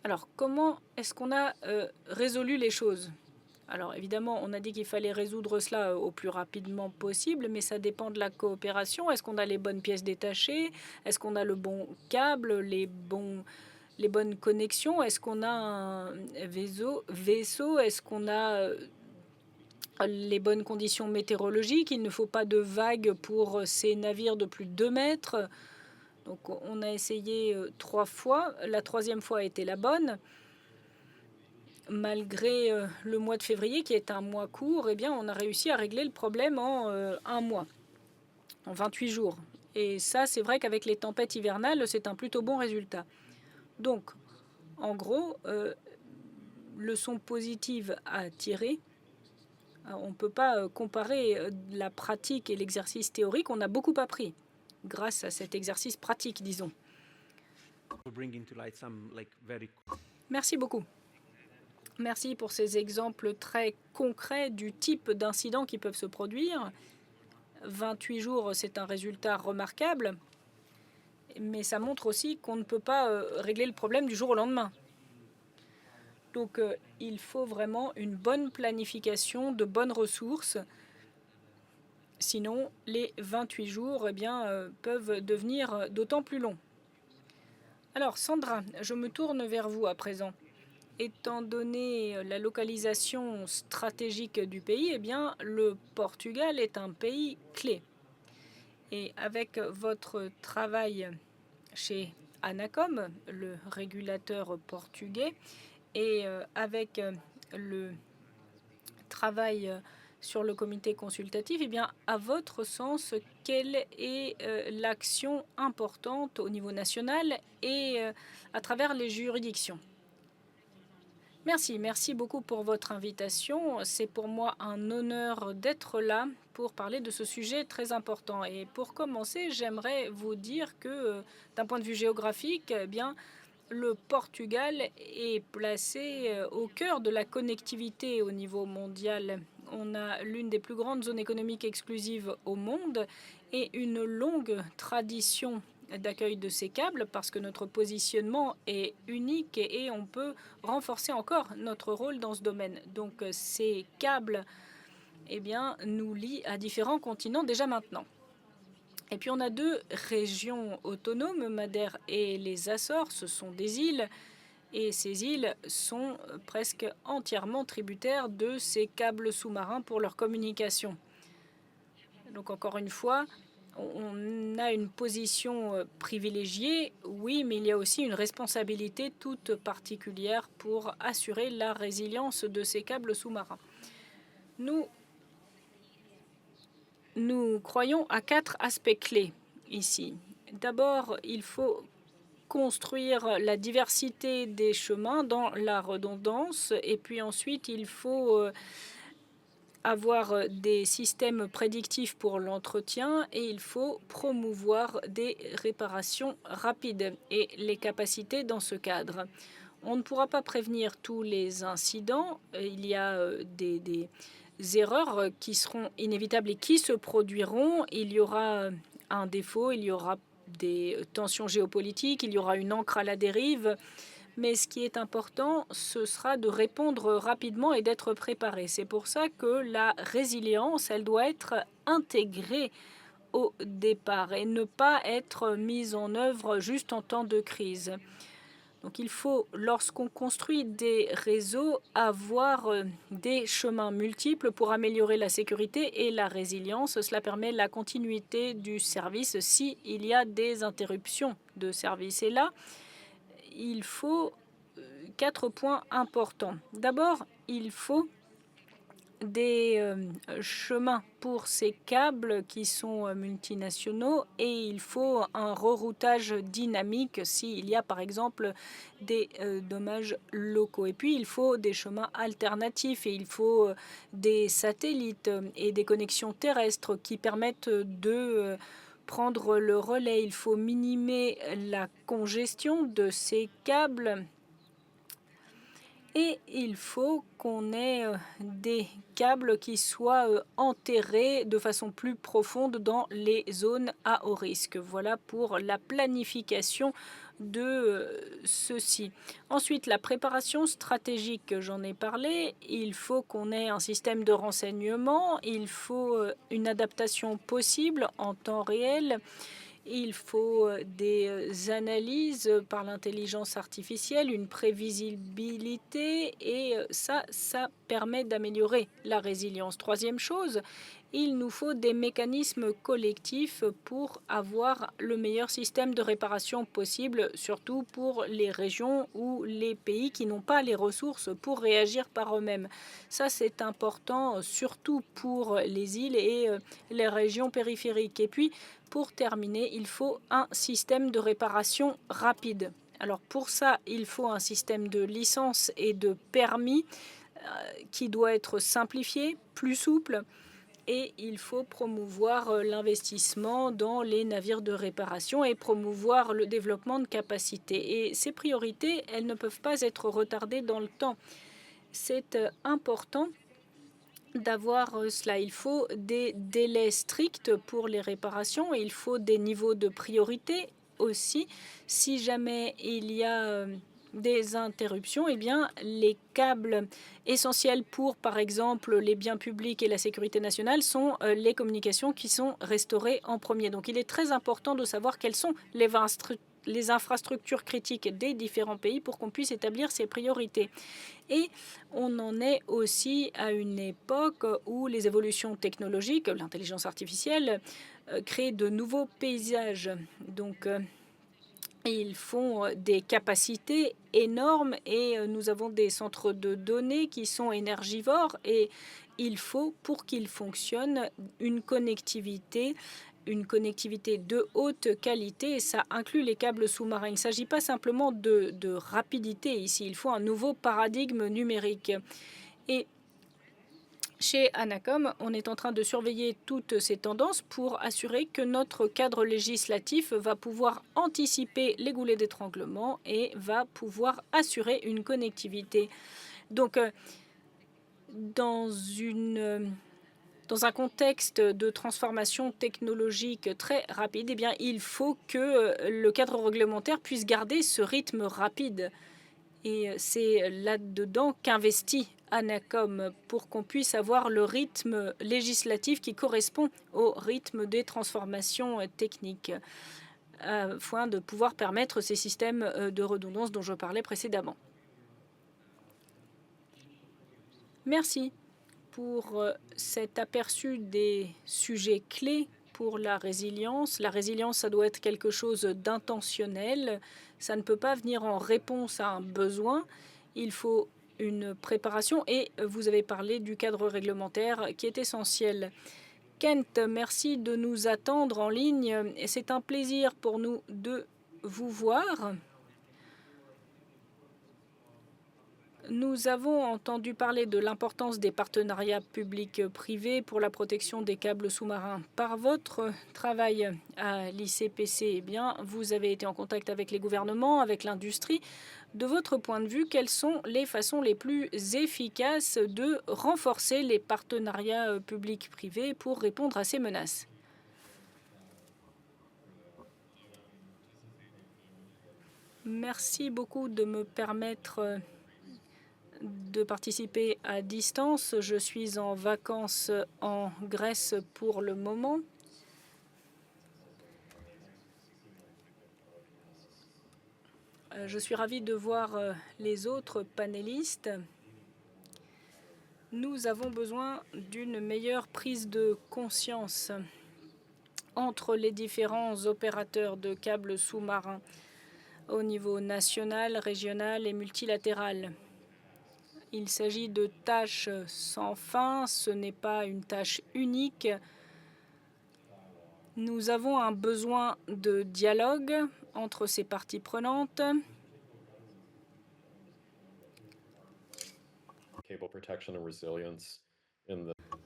Alors, comment est-ce qu'on a résolu les choses? Alors, évidemment, on a dit qu'il fallait résoudre cela au plus rapidement possible, mais ça dépend de la coopération. Est-ce qu'on a les bonnes pièces détachées? Est-ce qu'on a le bon câble, les bonnes connexions? Est-ce qu'on a un vaisseau? Est-ce qu'on a les bonnes conditions météorologiques? Il ne faut pas de vagues pour ces navires de plus de 2 mètres. Donc on a essayé 3 fois. La 3e fois a été la bonne. Malgré le mois de février, qui est un mois court, eh bien, on a réussi à régler le problème en 1 mois, en 28 jours. Et ça, c'est vrai qu'avec les tempêtes hivernales, c'est un plutôt bon résultat. Donc, en gros, leçon positive à tirer. On ne peut pas comparer la pratique et l'exercice théorique. On a beaucoup appris grâce à cet exercice pratique, disons. Merci beaucoup. Merci pour ces exemples très concrets du type d'incidents qui peuvent se produire. 28 jours, c'est un résultat remarquable, mais ça montre aussi qu'on ne peut pas régler le problème du jour au lendemain. Donc, il faut vraiment une bonne planification, de bonnes ressources. Sinon, les 28 jours peuvent devenir d'autant plus longs. Alors, Sandra, je me tourne vers vous à présent. Étant donné la localisation stratégique du pays, eh bien, le Portugal est un pays clé. Et avec votre travail chez Anacom, le régulateur portugais, et avec le travail sur le comité consultatif, eh bien, à votre sens, quelle est l'action importante au niveau national et à travers les juridictions? Merci beaucoup pour votre invitation. C'est pour moi un honneur d'être là pour parler de ce sujet très important. Et pour commencer, j'aimerais vous dire que d'un point de vue géographique, eh bien, le Portugal est placé au cœur de la connectivité au niveau mondial. On a l'une des plus grandes zones économiques exclusives au monde et une longue tradition d'accueil de ces câbles parce que notre positionnement est unique et on peut renforcer encore notre rôle dans ce domaine. Donc ces câbles eh bien, nous lient à différents continents déjà maintenant. Et puis on a 2 régions autonomes, Madère et les Açores, ce sont des îles. Et ces îles sont presque entièrement tributaires de ces câbles sous-marins pour leur communication. Donc encore une fois, on a une position privilégiée, oui, mais il y a aussi une responsabilité toute particulière pour assurer la résilience de ces câbles sous-marins. Nous croyons à 4 aspects clés ici. D'abord, il faut construire la diversité des chemins dans la redondance, et puis ensuite, il faut avoir des systèmes prédictifs pour l'entretien et il faut promouvoir des réparations rapides et les capacités dans ce cadre. On ne pourra pas prévenir tous les incidents. Il y a des erreurs qui seront inévitables et qui se produiront. Il y aura un défaut, il y aura des tensions géopolitiques, il y aura une ancre à la dérive. Mais ce qui est important, ce sera de répondre rapidement et d'être préparé. C'est pour ça que la résilience, elle doit être intégrée au départ et ne pas être mise en œuvre juste en temps de crise. Donc il faut, lorsqu'on construit des réseaux, avoir des chemins multiples pour améliorer la sécurité et la résilience. Cela permet la continuité du service s'il y a des interruptions de service. Et là, il faut 4 points importants. D'abord, il faut des chemins pour ces câbles qui sont multinationaux et il faut un reroutage dynamique s'il y a par exemple des dommages locaux. Et puis il faut des chemins alternatifs et il faut des satellites et des connexions terrestres qui permettent de prendre le relais. Il faut minimer la congestion de ces câbles. Et il faut qu'on ait des câbles qui soient enterrés de façon plus profonde dans les zones à haut risque. Voilà pour la planification de ceci. Ensuite, la préparation stratégique, j'en ai parlé. Il faut qu'on ait un système de renseignement. Il faut une adaptation possible en temps réel. Il faut des analyses par l'intelligence artificielle, une prévisibilité et ça permet d'améliorer la résilience. Troisième chose, il nous faut des mécanismes collectifs pour avoir le meilleur système de réparation possible, surtout pour les régions ou les pays qui n'ont pas les ressources pour réagir par eux-mêmes. Ça, c'est important, surtout pour les îles et les régions périphériques. Et puis, pour terminer, il faut un système de réparation rapide. Alors pour ça, il faut un système de licence et de permis qui doit être simplifié, plus souple, et il faut promouvoir l'investissement dans les navires de réparation et promouvoir le développement de capacités. Et ces priorités, elles ne peuvent pas être retardées dans le temps. C'est important d'avoir cela. Il faut des délais stricts pour les réparations et il faut des niveaux de priorité aussi. Si jamais il y a des interruptions, eh bien, les câbles essentiels pour, par exemple, les biens publics et la sécurité nationale sont les communications qui sont restaurées en premier. Donc, il est très important de savoir quelles sont les infrastructures critiques des différents pays pour qu'on puisse établir ces priorités. Et on en est aussi à une époque où les évolutions technologiques, l'intelligence artificielle, créent de nouveaux paysages. Donc, ils font des capacités énormes et nous avons des centres de données qui sont énergivores et il faut, pour qu'ils fonctionnent, une connectivité de haute qualité et ça inclut les câbles sous-marins. Il ne s'agit pas simplement de rapidité ici, il faut un nouveau paradigme numérique. Et chez Anacom, on est en train de surveiller toutes ces tendances pour assurer que notre cadre législatif va pouvoir anticiper les goulets d'étranglement et va pouvoir assurer une connectivité. Donc, dans un contexte de transformation technologique très rapide, eh bien, il faut que le cadre réglementaire puisse garder ce rythme rapide. Et c'est là-dedans qu'investit Anacom pour qu'on puisse avoir le rythme législatif qui correspond au rythme des transformations techniques, afin de pouvoir permettre ces systèmes de redondance dont je parlais précédemment. Merci pour cet aperçu des sujets clés pour la résilience. La résilience, ça doit être quelque chose d'intentionnel. Ça ne peut pas venir en réponse à un besoin. Il faut une préparation et vous avez parlé du cadre réglementaire qui est essentiel. Kent, merci de nous attendre en ligne. C'est un plaisir pour nous de vous voir. Nous avons entendu parler de l'importance des partenariats publics-privés pour la protection des câbles sous-marins. Par votre travail à l'ICPC, eh bien, vous avez été en contact avec les gouvernements, avec l'industrie. De votre point de vue, quelles sont les façons les plus efficaces de renforcer les partenariats publics-privés pour répondre à ces menaces? Merci beaucoup de me permettre de participer à distance. Je suis en vacances en Grèce pour le moment. Je suis ravie de voir les autres panélistes. Nous avons besoin d'une meilleure prise de conscience entre les différents opérateurs de câbles sous-marins au niveau national, régional et multilatéral. Il s'agit de tâches sans fin, ce n'est pas une tâche unique. Nous avons un besoin de dialogue entre ces parties prenantes.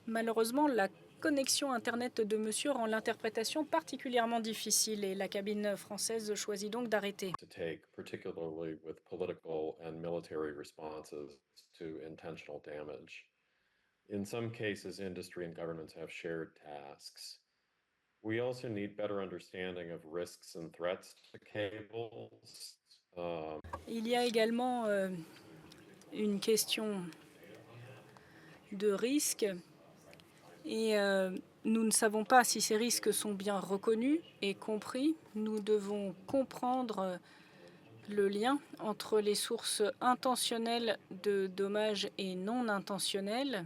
Malheureusement, la connexion Internet de monsieur rend l'interprétation particulièrement difficile et la cabine française choisit donc d'arrêter. Particularly with political and military responses to intentional damage. In some cases, industry and governments have shared tasks. We also need better understanding of risks and threats to cables. Il y a également une question de risque et nous ne savons pas si ces risques sont bien reconnus et compris. Nous devons comprendre le lien entre les sources intentionnelles de dommages et non intentionnelles.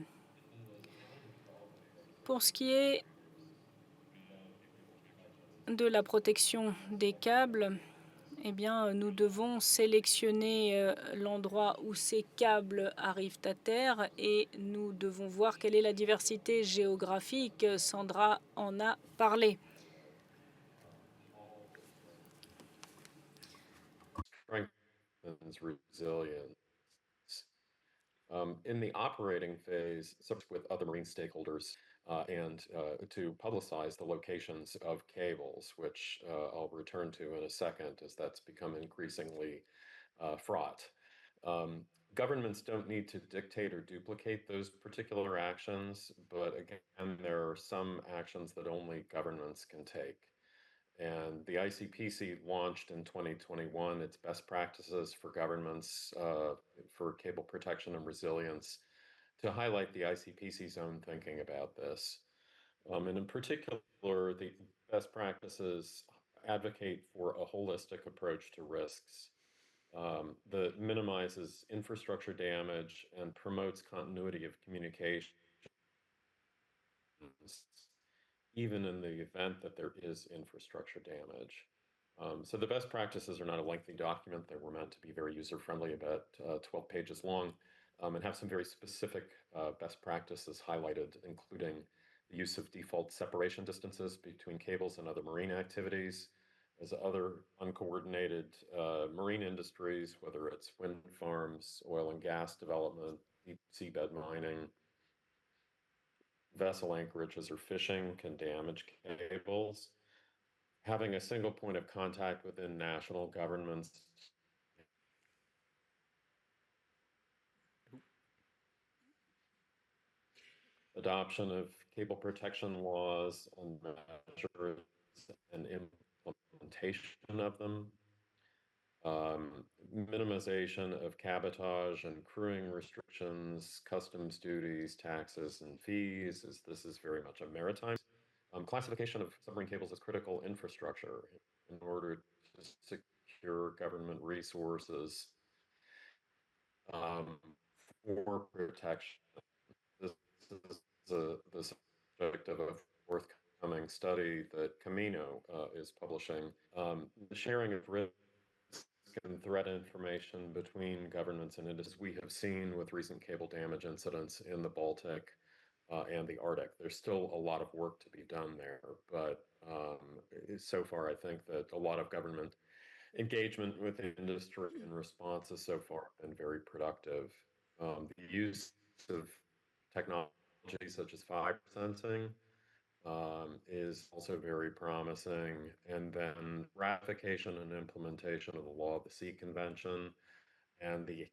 Pour ce qui est de la protection des câbles, eh bien, nous devons sélectionner l'endroit où ces câbles arrivent à terre et nous devons voir quelle est la diversité géographique. Sandra en a parlé. Resilience. In the operating phase, with other marine stakeholders and to publicize the locations of cables, which I'll return to in a second, as that's become increasingly fraught. Governments don't need to dictate or duplicate those particular actions, but again, there are some actions that only governments can take. And the ICPC launched in 2021 its best practices for governments for cable protection and resilience to highlight the ICPC's own thinking about this. And in particular, the best practices advocate for a holistic approach to risks that minimizes infrastructure damage and promotes continuity of communication, even in the event that there is infrastructure damage. So the best practices are not a lengthy document. They were meant to be very user-friendly, about 12 pages long, and have some very specific best practices highlighted, including the use of default separation distances between cables and other marine activities, as other uncoordinated marine industries, whether it's wind farms, oil and gas development, deep seabed mining, vessel anchorages or fishing can damage cables. Having a single point of contact within national governments adoption of cable protection laws and measures and implementation of them, minimization of cabotage and crewing restrictions, customs duties, taxes, and fees, as this is very much a maritime. Classification of submarine cables as critical infrastructure in order to secure government resources for protection. This is the subject of a forthcoming study that Camino is publishing. The sharing of risk and threat information between governments and industries we have seen with recent cable damage incidents in the Baltic and the Arctic. There's still a lot of work to be done there, but so far I think that a lot of government engagement with the industry and responses so far have been very productive. The use of technology such as fiber sensing is also very promising. And then ratification and implementation of the Law of the Sea Convention and the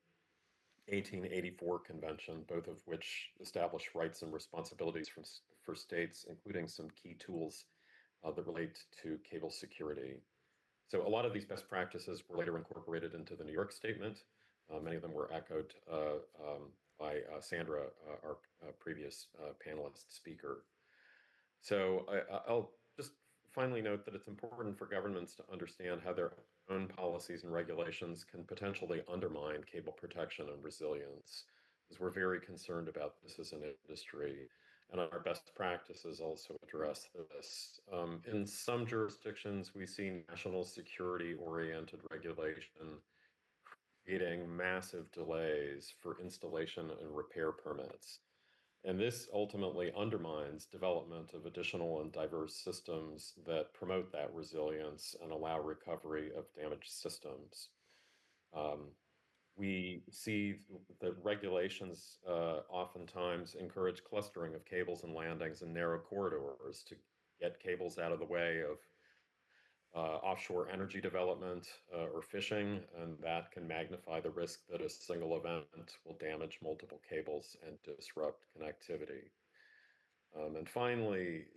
1884 Convention, both of which establish rights and responsibilities for states, including some key tools that relate to cable security. So a lot of these best practices were later incorporated into the New York Statement. Many of them were echoed by Sandra, our previous panelist speaker. So I'll just finally note that it's important for governments to understand how their own policies and regulations can potentially undermine cable protection and resilience, because we're very concerned about this as an industry. And our best practices also address this. In some jurisdictions, we see national security-oriented regulation creating massive delays for installation and repair permits. And this ultimately undermines development of additional and diverse systems that promote that resilience and allow recovery of damaged systems. Um, we see that regulations oftentimes encourage clustering of cables and landings in narrow corridors to get cables out of the way of offshore energy development or fishing, and that can magnify the risk that a single event will damage multiple cables and disrupt connectivity. And finally,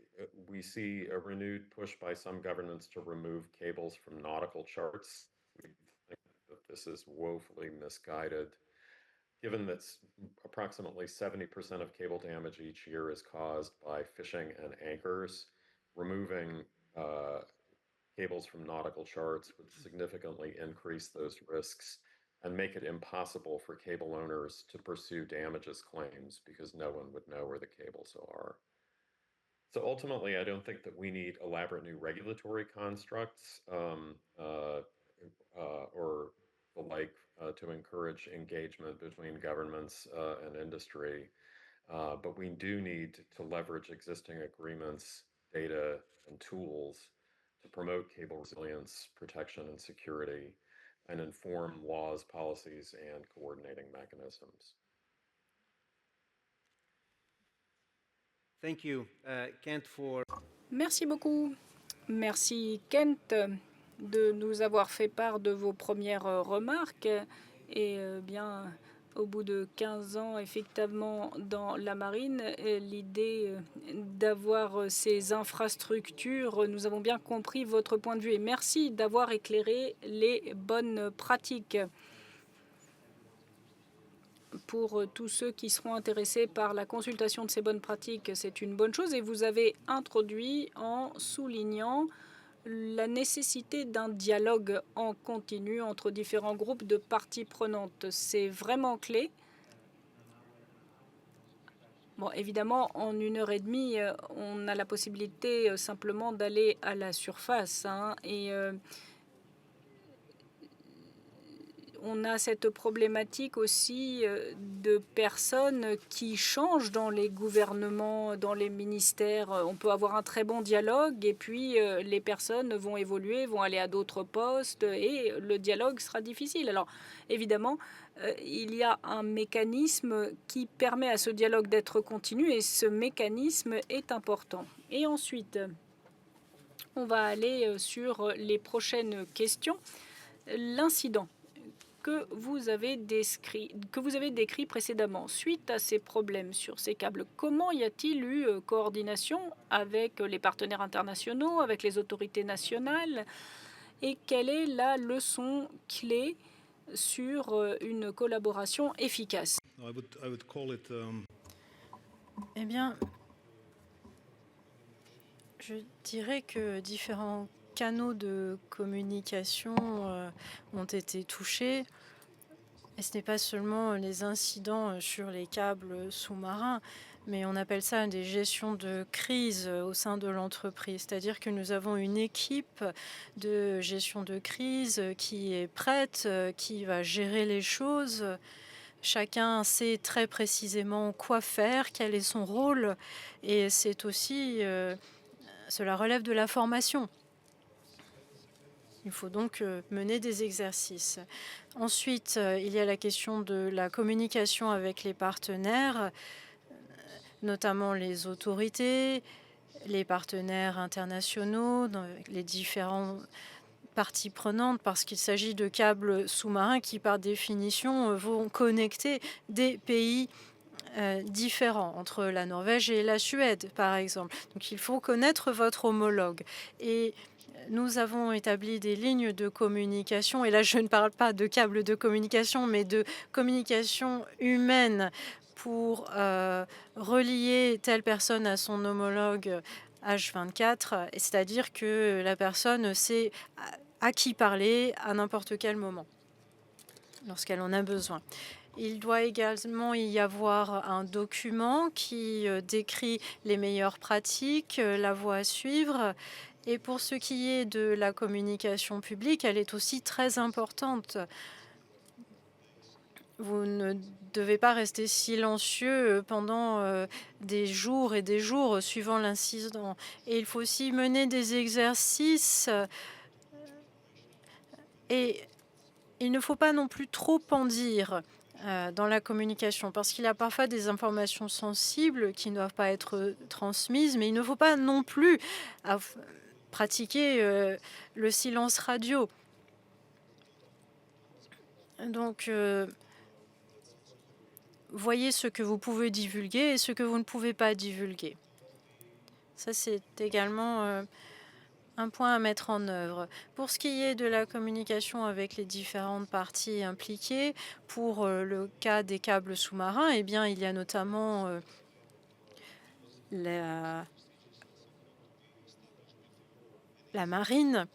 we see a renewed push by some governments to remove cables from nautical charts. We think that this is woefully misguided, given that approximately 70% of cable damage each year is caused by fishing and anchors. Removing cables from nautical charts would significantly increase those risks and make it impossible for cable owners to pursue damages claims because no one would know where the cables are. So ultimately, I don't think that we need elaborate new regulatory constructs or the like to encourage engagement between governments and industry. But we do need to leverage existing agreements, data, and tools to promote cable resilience, protection, and security, and inform laws, policies, and coordinating mechanisms. Thank you, Kent, for Merci beaucoup. Merci Kent de nous avoir fait part de vos premières remarques. Et bien, au bout de 15 ans, effectivement, dans la marine, l'idée d'avoir ces infrastructures, nous avons bien compris votre point de vue. Et merci d'avoir éclairé les bonnes pratiques. Pour tous ceux qui seront intéressés par la consultation de ces bonnes pratiques, c'est une bonne chose. Et vous avez introduit en soulignant la nécessité d'un dialogue en continu entre différents groupes de parties prenantes. C'est vraiment clé. Bon, évidemment, en 1 heure et demie, on a la possibilité simplement d'aller à la surface. On a cette problématique aussi de personnes qui changent dans les gouvernements, dans les ministères. On peut avoir un très bon dialogue et puis les personnes vont évoluer, vont aller à d'autres postes et le dialogue sera difficile. Alors évidemment, il y a un mécanisme qui permet à ce dialogue d'être continu et ce mécanisme est important. Et ensuite, on va aller sur les prochaines questions. L'incident que vous avez décrit précédemment. Suite à ces problèmes sur ces câbles, comment y a-t-il eu coordination avec les partenaires internationaux, avec les autorités nationales? Et quelle est la leçon clé sur une collaboration efficace? Eh bien, je dirais que différents canaux de communication ont été touchés. Et ce n'est pas seulement les incidents sur les câbles sous-marins, mais on appelle ça des gestions de crise au sein de l'entreprise. C'est-à-dire que nous avons une équipe de gestion de crise qui est prête, qui va gérer les choses. Chacun sait très précisément quoi faire, quel est son rôle. Et c'est aussi, cela relève de la formation. Il faut donc mener des exercices. Ensuite, il y a la question de la communication avec les partenaires, notamment les autorités, les partenaires internationaux, les différentes parties prenantes, parce qu'il s'agit de câbles sous-marins qui, par définition, vont connecter des pays différents, entre la Norvège et la Suède, par exemple. Donc il faut connaître votre homologue. Et nous avons établi des lignes de communication, et là je ne parle pas de câbles de communication, mais de communication humaine pour relier telle personne à son homologue H24, c'est-à-dire que la personne sait à qui parler à n'importe quel moment, lorsqu'elle en a besoin. Il doit également y avoir un document qui décrit les meilleures pratiques, la voie à suivre. Et pour ce qui est de la communication publique, elle est aussi très importante. Vous ne devez pas rester silencieux pendant des jours et des jours suivant l'incident. Et il faut aussi mener des exercices et il ne faut pas non plus trop en dire dans la communication parce qu'il y a parfois des informations sensibles qui ne doivent pas être transmises, mais il ne faut pas non plus pratiquer le silence radio. Donc, voyez ce que vous pouvez divulguer et ce que vous ne pouvez pas divulguer. Ça, c'est également un point à mettre en œuvre. Pour ce qui est de la communication avec les différentes parties impliquées, pour le cas des câbles sous-marins, eh bien, il y a notamment la marine.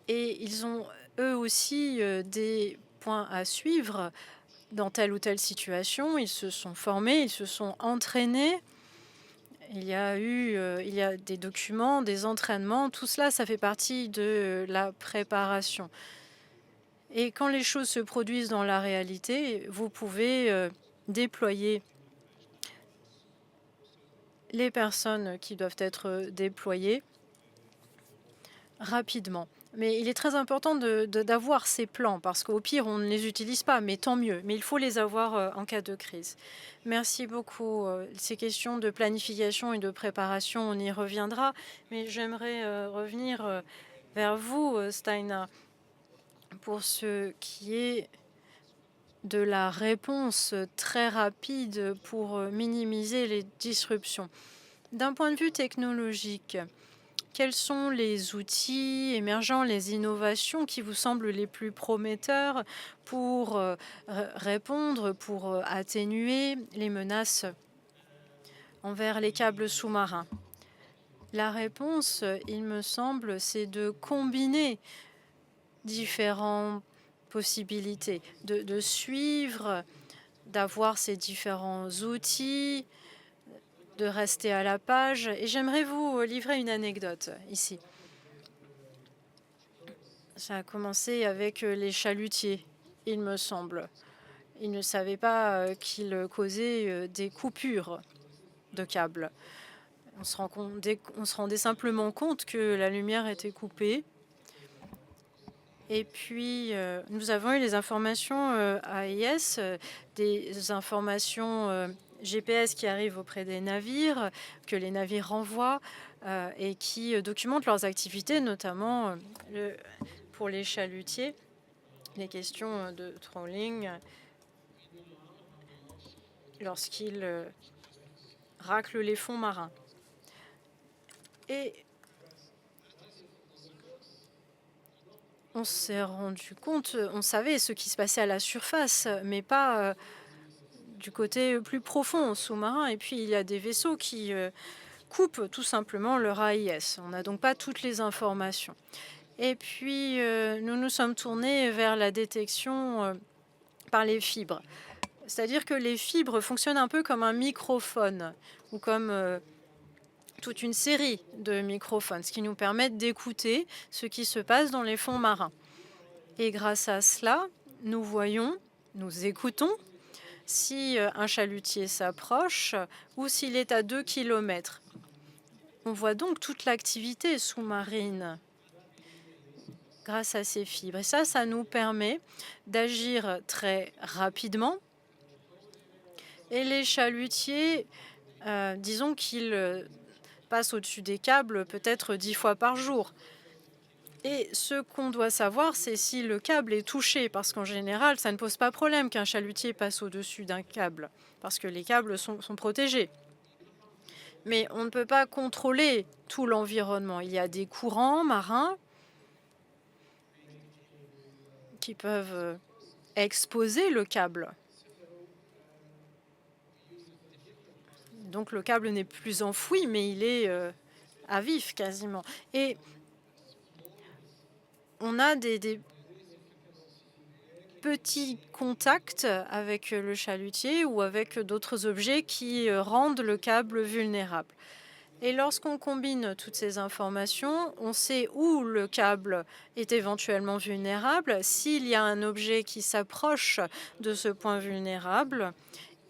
Et ils ont eux aussi des points à suivre dans telle ou telle situation. Ils se sont formés, ils se sont entraînés. Il y a des documents, des entraînements. Tout cela, ça fait partie de la préparation. Et quand les choses se produisent dans la réalité, vous pouvez déployer les personnes qui doivent être déployées rapidement. Mais il est très important d'avoir ces plans, parce qu'au pire, on ne les utilise pas, mais tant mieux. Mais il faut les avoir en cas de crise. Merci beaucoup. Ces questions de planification et de préparation, on y reviendra. Mais j'aimerais revenir vers vous, Steina, pour ce qui est de la réponse très rapide pour minimiser les disruptions. D'un point de vue technologique, quels sont les outils émergents, les innovations qui vous semblent les plus prometteurs pour répondre, pour atténuer les menaces envers les câbles sous-marins? La réponse, il me semble, c'est de combiner différentes possibilités, de suivre, d'avoir ces différents outils, de rester à la page. Et j'aimerais vous livrer une anecdote ici. Ça a commencé avec les chalutiers, il me semble. Ils ne savaient pas qu'ils causaient des coupures de câbles. On se rendait simplement compte que la lumière était coupée. Et puis, nous avons eu les informations AIS, des informations GPS qui arrivent auprès des navires, que les navires renvoient et qui documentent leurs activités, notamment pour les chalutiers, les questions de trawling, lorsqu'ils raclent les fonds marins. Et on s'est rendu compte, on savait ce qui se passait à la surface, mais pas du côté plus profond, sous-marin. Et puis, il y a des vaisseaux qui coupent tout simplement leur AIS. On n'a donc pas toutes les informations. Et puis, nous nous sommes tournés vers la détection par les fibres. C'est-à-dire que les fibres fonctionnent un peu comme un microphone ou comme toute une série de microphones, ce qui nous permet d'écouter ce qui se passe dans les fonds marins. Et grâce à cela, nous voyons, nous écoutons si un chalutier s'approche ou s'il est à 2 kilomètres. On voit donc toute l'activité sous-marine grâce à ces fibres. Et ça nous permet d'agir très rapidement. Et les chalutiers, disons qu'ils passent au-dessus des câbles peut-être 10 fois par jour. Et ce qu'on doit savoir, c'est si le câble est touché, parce qu'en général, ça ne pose pas problème qu'un chalutier passe au-dessus d'un câble, parce que les câbles sont protégés. Mais on ne peut pas contrôler tout l'environnement. Il y a des courants marins qui peuvent exposer le câble. Donc le câble n'est plus enfoui, mais il est à vif quasiment. Et on a des petits contacts avec le chalutier ou avec d'autres objets qui rendent le câble vulnérable. Et lorsqu'on combine toutes ces informations, on sait où le câble est éventuellement vulnérable, s'il y a un objet qui s'approche de ce point vulnérable,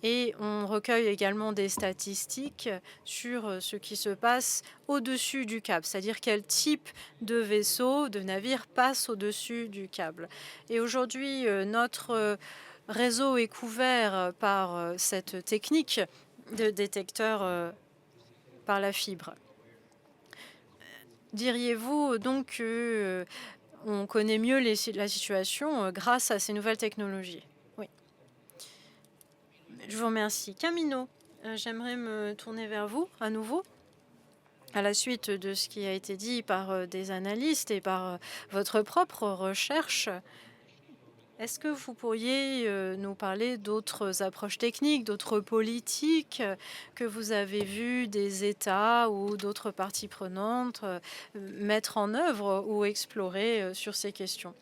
et on recueille également des statistiques sur ce qui se passe au-dessus du câble, c'est-à-dire quel type de vaisseau, de navire passe au-dessus du câble. Et aujourd'hui, notre réseau est couvert par cette technique de détecteur par la fibre. Diriez-vous donc que on connaît mieux la situation grâce à ces nouvelles technologies? Oui. Je vous remercie. Camino, j'aimerais me tourner vers vous à nouveau. À la suite de ce qui a été dit par des analystes et par votre propre recherche, est-ce que vous pourriez nous parler d'autres approches techniques, d'autres politiques que vous avez vues des États ou d'autres parties prenantes mettre en œuvre ou explorer sur ces questions?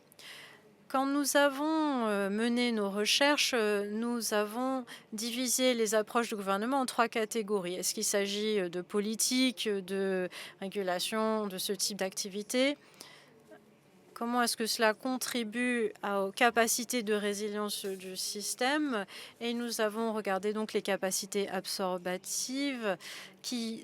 Quand nous avons mené nos recherches, nous avons divisé les approches du gouvernement en 3 catégories. Est-ce qu'il s'agit de politique, de régulation de ce type d'activité? Comment est-ce que cela contribue aux capacités de résilience du système? Et nous avons regardé donc les capacités absorbatives qui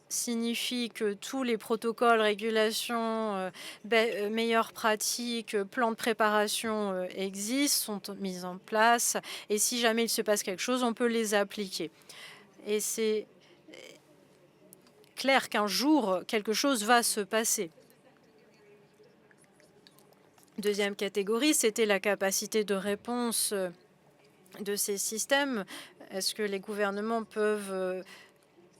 signifie que tous les protocoles, régulations, meilleures pratiques, plans de préparation existent, sont mis en place. Et si jamais il se passe quelque chose, on peut les appliquer. Et c'est clair qu'un jour, quelque chose va se passer. Deuxième catégorie, c'était la capacité de réponse de ces systèmes. Est-ce que les gouvernements peuvent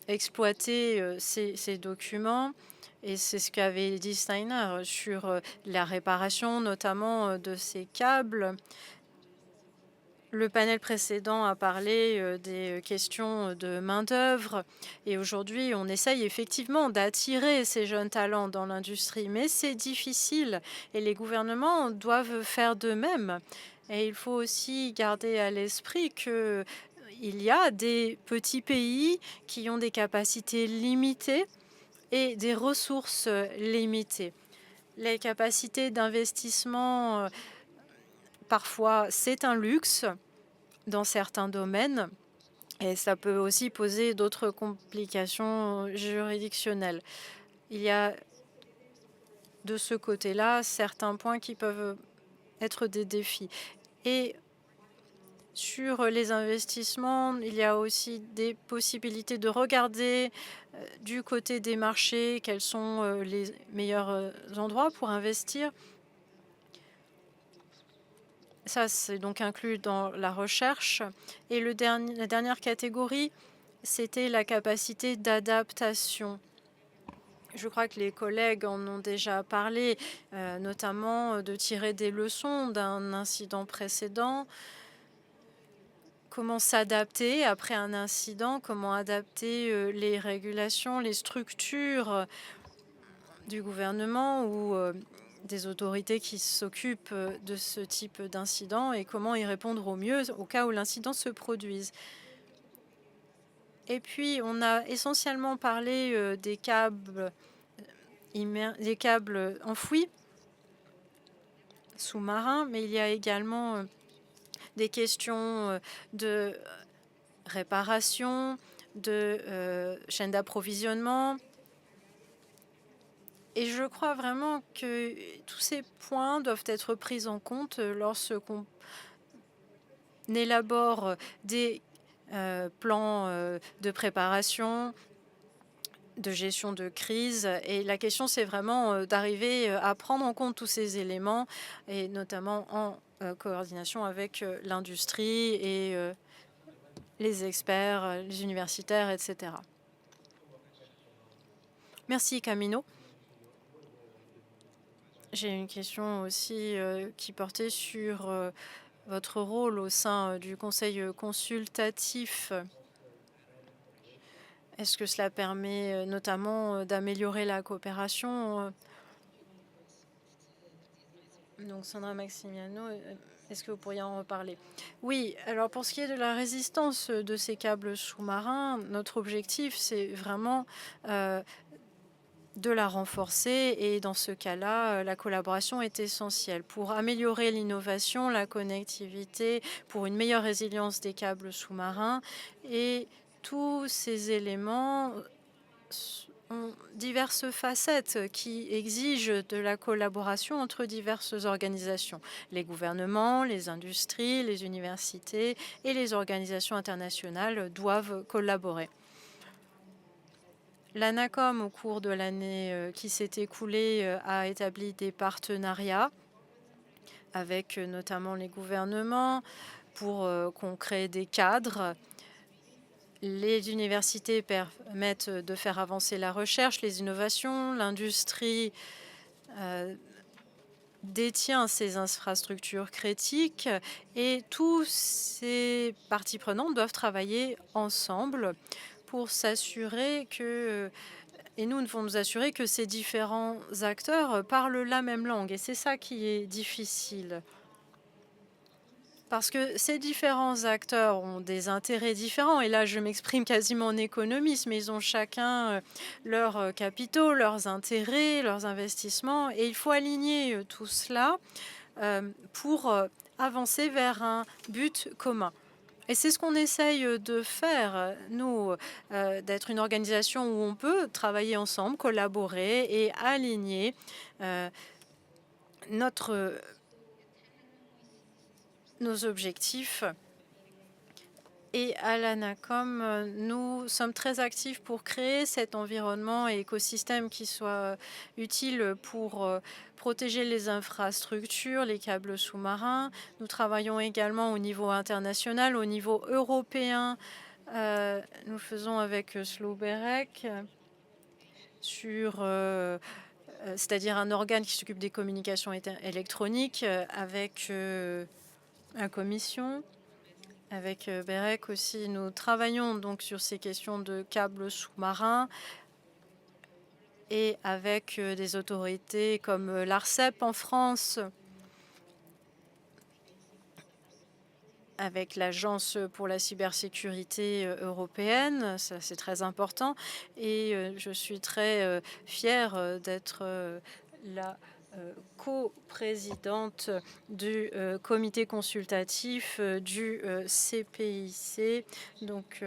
exploiter ces documents? Et c'est ce qu'avait dit Steiner sur la réparation, notamment de ces câbles. Le panel précédent a parlé des questions de main-d'œuvre. Et aujourd'hui, on essaye effectivement d'attirer ces jeunes talents dans l'industrie, mais c'est difficile et les gouvernements doivent faire de même. Et il faut aussi garder à l'esprit que il y a des petits pays qui ont des capacités limitées et des ressources limitées. Les capacités d'investissement, parfois, c'est un luxe dans certains domaines et ça peut aussi poser d'autres complications juridictionnelles. Il y a de ce côté-là certains points qui peuvent être des défis. Et sur les investissements, il y a aussi des possibilités de regarder du côté des marchés quels sont les meilleurs endroits pour investir. Ça, c'est donc inclus dans la recherche. Et la dernière catégorie, c'était la capacité d'adaptation. Je crois que les collègues en ont déjà parlé, notamment de tirer des leçons d'un incident précédent. Comment s'adapter après un incident, comment adapter les régulations, les structures du gouvernement ou des autorités qui s'occupent de ce type d'incident et comment y répondre au mieux au cas où l'incident se produise. Et puis, on a essentiellement parlé des câbles enfouis sous-marins, mais il y a également des questions de réparation, de chaîne d'approvisionnement. Et je crois vraiment que tous ces points doivent être pris en compte lorsqu'on élabore des plans de préparation, de gestion de crise. Et la question, c'est vraiment d'arriver à prendre en compte tous ces éléments, et notamment en coordination avec l'industrie et les experts, les universitaires, etc. Merci, Camino. J'ai une question aussi qui portait sur votre rôle au sein du conseil consultatif. Est-ce que cela permet notamment d'améliorer la coopération Donc Sandra Maximiano, est-ce que vous pourriez en reparler? Oui, alors pour ce qui est de la résistance de ces câbles sous-marins, notre objectif, c'est vraiment de la renforcer et dans ce cas-là, la collaboration est essentielle pour améliorer l'innovation, la connectivité, pour une meilleure résilience des câbles sous-marins et tous ces éléments ont diverses facettes qui exigent de la collaboration entre diverses organisations. Les gouvernements, les industries, les universités et les organisations internationales doivent collaborer. L'ANACOM, au cours de l'année qui s'est écoulée, a établi des partenariats avec notamment les gouvernements pour qu'on crée des cadres. Les universités permettent de faire avancer la recherche, les innovations. L'industrie détient ces infrastructures critiques et tous ces parties prenantes doivent travailler ensemble pour s'assurer que et nous devons nous assurer que ces différents acteurs parlent la même langue. Et c'est ça qui est difficile. Parce que ces différents acteurs ont des intérêts différents. Et là, je m'exprime quasiment en économiste, mais ils ont chacun leurs capitaux, leurs intérêts, leurs investissements. Et il faut aligner tout cela pour avancer vers un but commun. Et c'est ce qu'on essaye de faire, nous, d'être une organisation où on peut travailler ensemble, collaborer et aligner nos objectifs. Et à l'ANACOM, nous sommes très actifs pour créer cet environnement et écosystème qui soit utile pour protéger les infrastructures, les câbles sous-marins. Nous travaillons également au niveau international, au niveau européen. Nous le faisons avec Slowberek c'est-à-dire un organe qui s'occupe des communications électroniques avec la Commission. Avec BEREC aussi, nous travaillons donc sur ces questions de câbles sous-marins et avec des autorités comme l'ARCEP en France, avec l'Agence pour la cybersécurité européenne, ça c'est très important. Et je suis très fière d'être la co-présidente du comité consultatif du CPIC, donc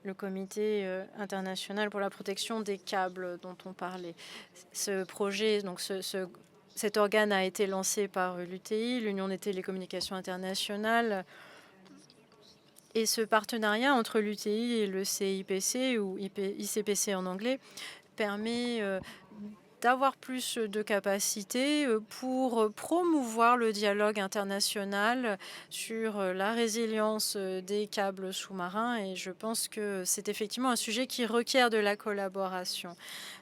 le comité international pour la protection des câbles dont on parlait. Ce projet, donc cet organe a été lancé par l'UTI, l'Union des télécommunications internationales, et ce partenariat entre l'UTI et le CIPC, ou ICPC en anglais, permet d'avoir plus de capacités pour promouvoir le dialogue international sur la résilience des câbles sous-marins. Et je pense que c'est effectivement un sujet qui requiert de la collaboration.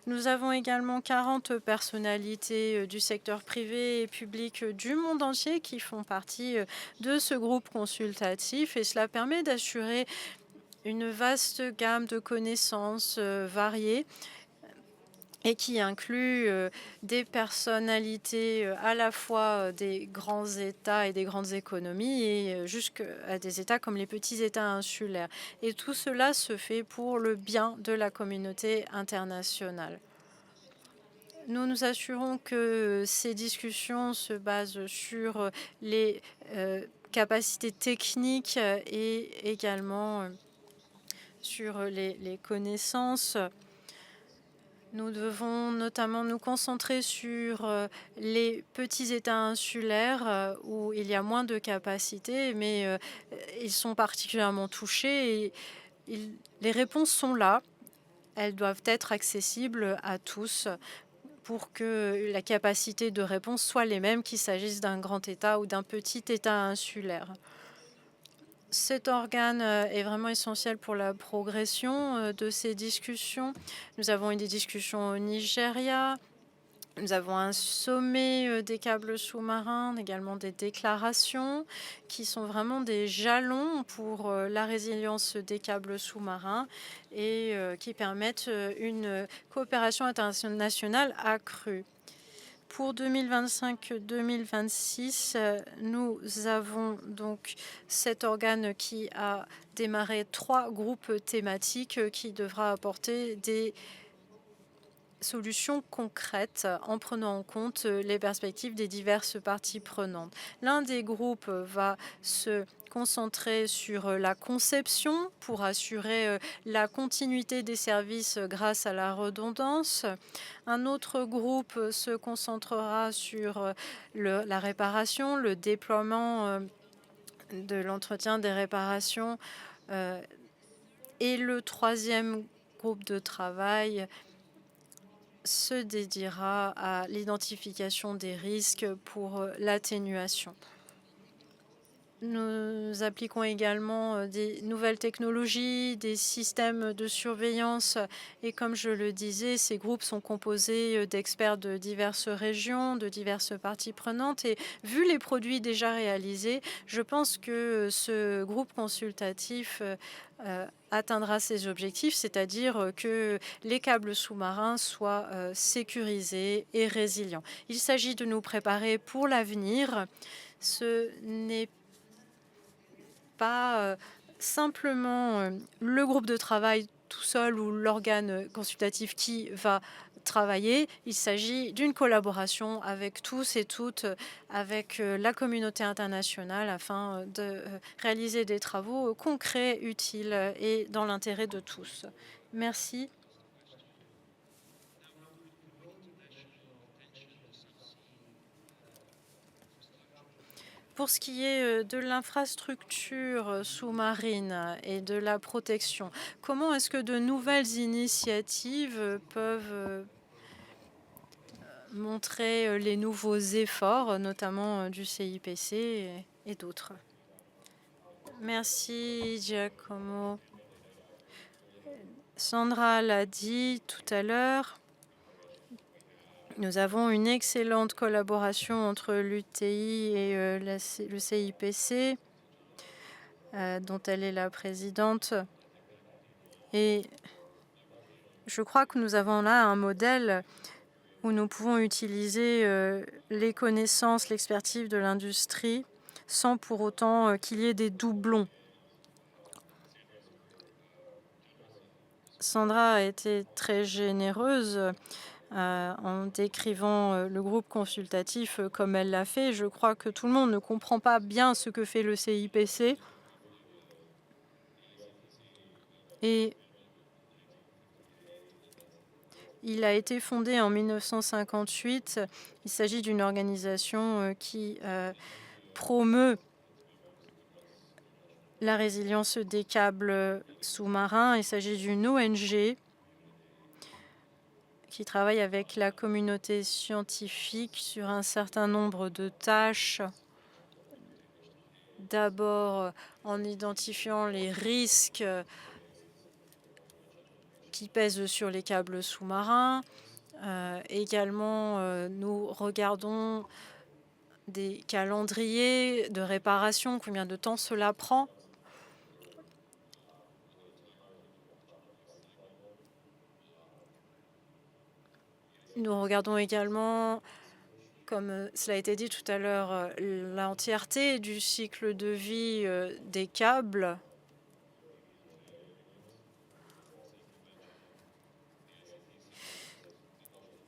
Nous avons également 40 personnalités du secteur privé et public du monde entier qui font partie de ce groupe consultatif. Et cela permet d'assurer une vaste gamme de connaissances variées et qui inclut des personnalités à la fois des grands États et des grandes économies et jusqu'à des États comme les petits États insulaires. Et tout cela se fait pour le bien de la communauté internationale. Nous nous assurons que ces discussions se basent sur les capacités techniques et également sur les connaissances. Nous devons notamment nous concentrer sur les petits États insulaires où il y a moins de capacités, mais ils sont particulièrement touchés. Et les réponses sont là. Elles doivent être accessibles à tous pour que la capacité de réponse soit les mêmes qu'il s'agisse d'un grand État ou d'un petit État insulaire. Cet organe est vraiment essentiel pour la progression de ces discussions. Nous avons eu des discussions au Nigeria. Nous avons un sommet des câbles sous-marins, également des déclarations qui sont vraiment des jalons pour la résilience des câbles sous-marins et qui permettent une coopération internationale accrue. Pour 2025-2026, nous avons donc cet organe qui a démarré 3 groupes thématiques qui devra apporter des solutions concrètes en prenant en compte les perspectives des diverses parties prenantes. L'un des groupes va se concentrer sur la conception pour assurer la continuité des services grâce à la redondance. Un autre groupe se concentrera sur la réparation, le déploiement de l'entretien des réparations. Et le troisième groupe de travail se dédiera à l'identification des risques pour l'atténuation. Nous appliquons également des nouvelles technologies, des systèmes de surveillance et comme je le disais, ces groupes sont composés d'experts de diverses régions, de diverses parties prenantes et vu les produits déjà réalisés, je pense que ce groupe consultatif atteindra ses objectifs, c'est-à-dire que les câbles sous-marins soient sécurisés et résilients. Il s'agit de nous préparer pour l'avenir. Ce n'est pas simplement le groupe de travail tout seul ou l'organe consultatif qui va travailler. Il s'agit d'une collaboration avec tous et toutes, avec la communauté internationale afin de réaliser des travaux concrets, utiles et dans l'intérêt de tous. Merci. Pour ce qui est de l'infrastructure sous-marine et de la protection, comment est-ce que de nouvelles initiatives peuvent montrer les nouveaux efforts, notamment du CIPC et d'autres? Merci, Giacomo. Sandra l'a dit tout à l'heure. Nous avons une excellente collaboration entre l'UTI et le CIPC, dont elle est la présidente. Et je crois que nous avons là un modèle où nous pouvons utiliser les connaissances, l'expertise de l'industrie, sans pour autant qu'il y ait des doublons. Sandra a été très généreuse en décrivant le groupe consultatif comme elle l'a fait. Je crois que tout le monde ne comprend pas bien ce que fait le CIPC. Et il a été fondé en 1958. Il s'agit d'une organisation qui promeut la résilience des câbles sous-marins. Il s'agit d'une ONG qui travaille avec la communauté scientifique sur un certain nombre de tâches. D'abord, en identifiant les risques qui pèsent sur les câbles sous-marins. Également, nous regardons des calendriers de réparation, combien de temps cela prend. Nous regardons également, comme cela a été dit tout à l'heure, l'entièreté du cycle de vie des câbles.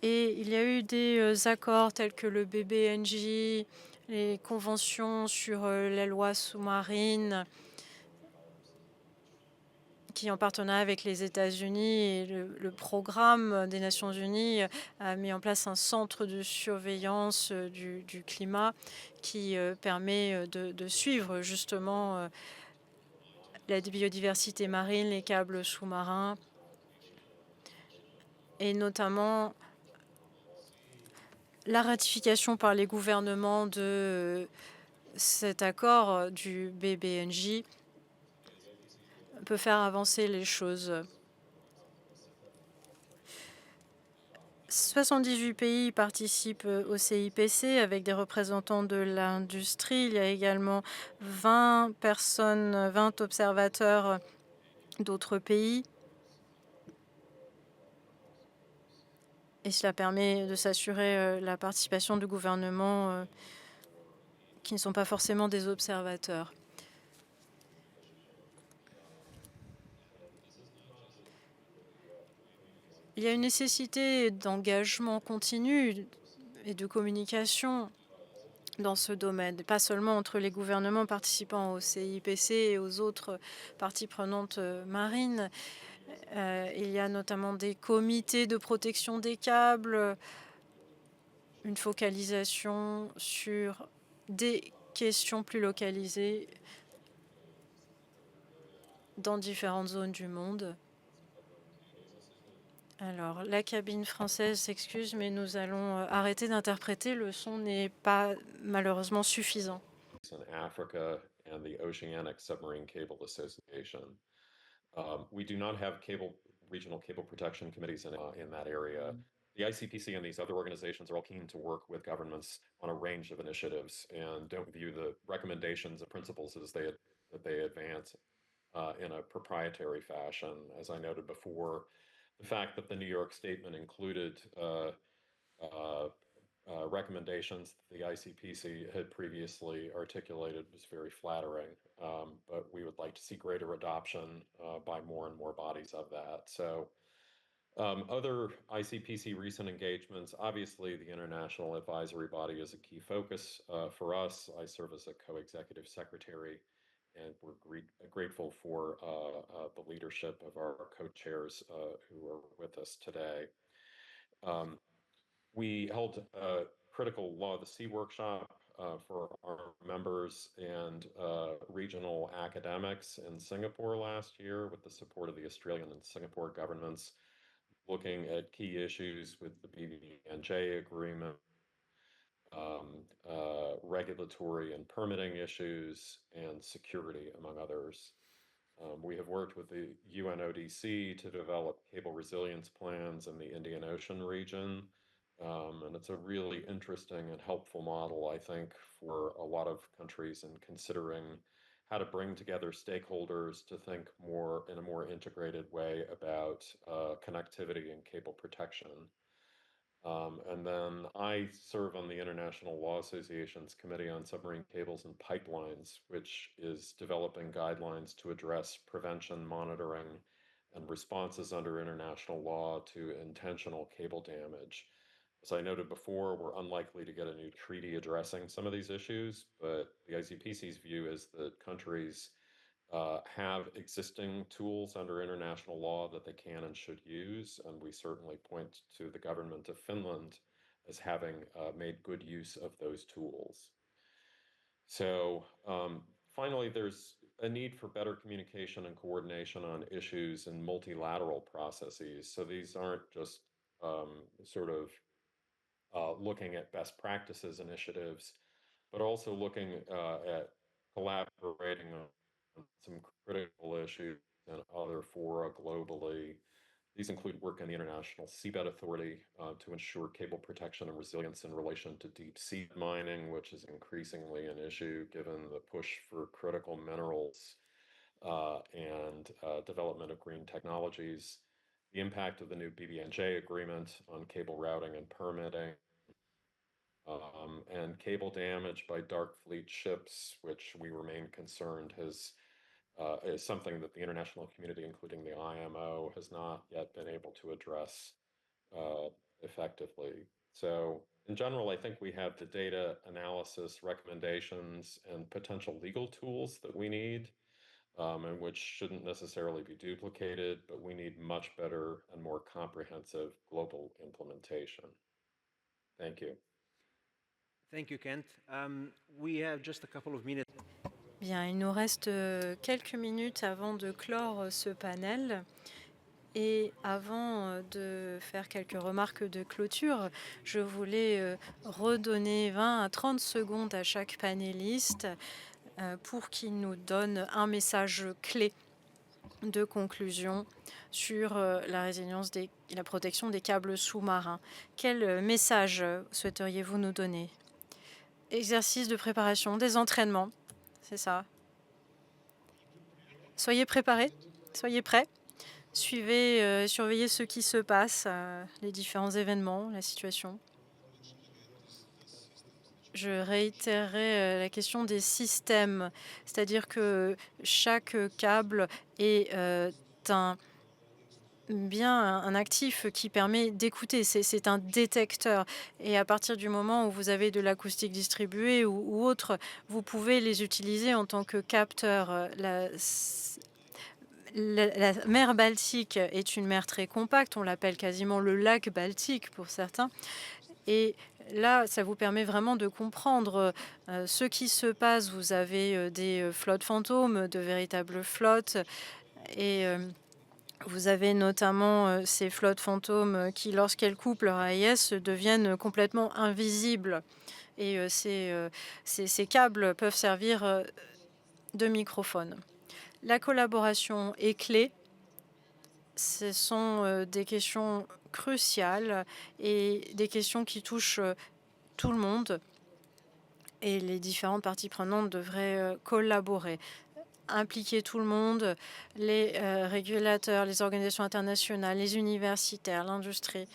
Et il y a eu des accords tels que le BBNJ, les conventions sur la loi sous-marine, qui en partenariat avec les États-Unis et le programme des Nations Unies a mis en place un centre de surveillance du climat qui permet de suivre justement la biodiversité marine, les câbles sous-marins et notamment la ratification par les gouvernements de cet accord du BBNJ peut faire avancer les choses. 78 pays participent au CIPC avec des représentants de l'industrie. Il y a également 20 personnes, 20 observateurs d'autres pays. Et cela permet de s'assurer la participation de gouvernements qui ne sont pas forcément des observateurs. Il y a une nécessité d'engagement continu et de communication dans ce domaine, pas seulement entre les gouvernements participant au CIPC et aux autres parties prenantes marines. Il y a notamment des comités de protection des câbles, une focalisation sur des questions plus localisées dans différentes zones du monde. Alors, la cabine française s'excuse, mais nous allons arrêter d'interpréter. Le son n'est pas malheureusement suffisant. In Africa and the Oceanic Submarine Cable Association. We do not have regional cable protection committees in that area. The ICPC and these other organizations are all keen to work with governments on a range of initiatives and don't view the recommendations and principles as that they advance in a proprietary fashion. As I noted before, the fact that the New York statement included recommendations that the ICPC had previously articulated was very flattering, but we would like to see greater adoption by more and more bodies of that. So other ICPC recent engagements, obviously the International Advisory Body is a key focus for us. I serve as a co-executive secretary, and we're grateful for the leadership of our co-chairs who are with us today. We held a critical law of the sea workshop for our members and regional academics in Singapore last year with the support of the Australian and Singapore governments, looking at key issues with the BBNJ agreement, regulatory and permitting issues, and security, among others. We have worked with the UNODC to develop cable resilience plans in the Indian Ocean region. And it's a really interesting and helpful model, I think, for a lot of countries in considering how to bring together stakeholders to think more in a more integrated way about connectivity and cable protection. And then I serve on the International Law Association's Committee on Submarine Cables and Pipelines, which is developing guidelines to address prevention, monitoring, and responses under international law to intentional cable damage. As I noted before, we're unlikely to get a new treaty addressing some of these issues, but the ICPC's view is that countries have existing tools under international law that they can and should use, and we certainly point to the government of Finland as having made good use of those tools. So finally, there's a need for better communication and coordination on issues in multilateral processes. So these aren't just sort of looking at best practices initiatives, but also looking at collaborating on some critical issues and other fora globally. These include work in the International Seabed Authority to ensure cable protection and resilience in relation to deep sea mining, which is increasingly an issue given the push for critical minerals and development of green technologies. The impact of the new BBNJ agreement on cable routing and permitting, and cable damage by dark fleet ships, which we remain concerned is something that the international community, including the IMO, has not yet been able to address effectively. So in general, I think we have the data analysis recommendations and potential legal tools that we need, and which shouldn't necessarily be duplicated, but we need much better and more comprehensive global implementation. Thank you. Thank you, Kent. We have just a couple of minutes. Bien, il nous reste quelques minutes avant de clore ce panel. Et avant de faire quelques remarques de clôture, je voulais redonner 20 à 30 secondes à chaque panéliste pour qu'il nous donne un message clé de conclusion sur la résilience et la protection des câbles sous-marins. Quel message souhaiteriez-vous nous donner? Exercice de préparation, des entraînements, c'est ça. Soyez préparés, soyez prêts. Suivez, surveillez ce qui se passe, les différents événements, la situation. Je réitérerai la question des systèmes, c'est-à-dire que chaque câble est un actif qui permet d'écouter. C'est un détecteur. Et à partir du moment où vous avez de l'acoustique distribuée ou autre, vous pouvez les utiliser en tant que capteur. La mer Baltique est une mer très compacte. On l'appelle quasiment le lac Baltique pour certains. Et là, ça vous permet vraiment de comprendre ce qui se passe. Vous avez des flottes fantômes, de véritables flottes. Et vous avez notamment ces flottes fantômes qui, lorsqu'elles coupent leur AIS, deviennent complètement invisibles. Et ces câbles peuvent servir de microphone. La collaboration est clé. Ce sont des questions cruciales et des questions qui touchent tout le monde. Et les différentes parties prenantes devraient collaborer, impliquer tout le monde, les régulateurs, les organisations internationales, les universitaires, l'industrie,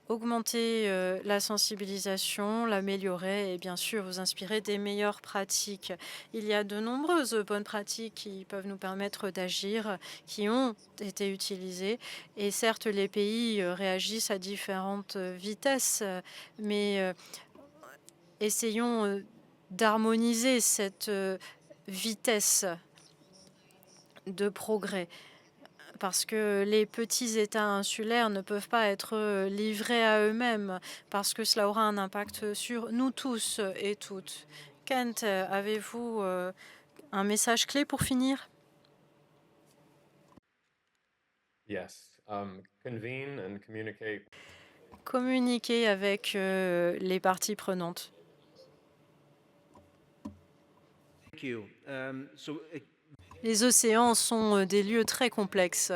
augmenter la sensibilisation, l'améliorer et bien sûr vous inspirer des meilleures pratiques. Il y a de nombreuses bonnes pratiques qui peuvent nous permettre d'agir, qui ont été utilisées. Et certes, les pays réagissent à différentes vitesses, mais essayons d'harmoniser cette vitesse de progrès, parce que les petits États insulaires ne peuvent pas être livrés à eux-mêmes, parce que cela aura un impact sur nous tous et toutes. Kent, avez-vous un message clé pour finir? Yes. Convene and communicate. Communiquer avec les parties prenantes. Thank you. Les océans sont des lieux très complexes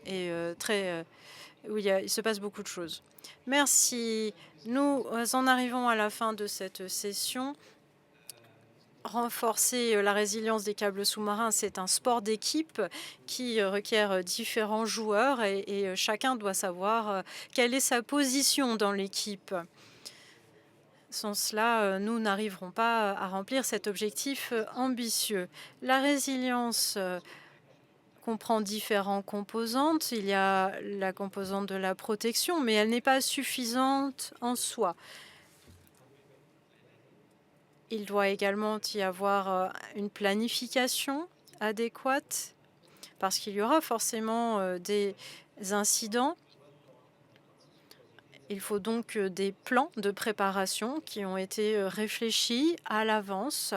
et où il se passe beaucoup de choses. Merci. Nous en arrivons à la fin de cette session. Renforcer la résilience des câbles sous-marins, c'est un sport d'équipe qui requiert différents joueurs et chacun doit savoir quelle est sa position dans l'équipe. Sans cela, nous n'arriverons pas à remplir cet objectif ambitieux. La résilience comprend différentes composantes. Il y a la composante de la protection, mais elle n'est pas suffisante en soi. Il doit également y avoir une planification adéquate, parce qu'il y aura forcément des incidents. Il faut donc des plans de préparation qui ont été réfléchis à l'avance,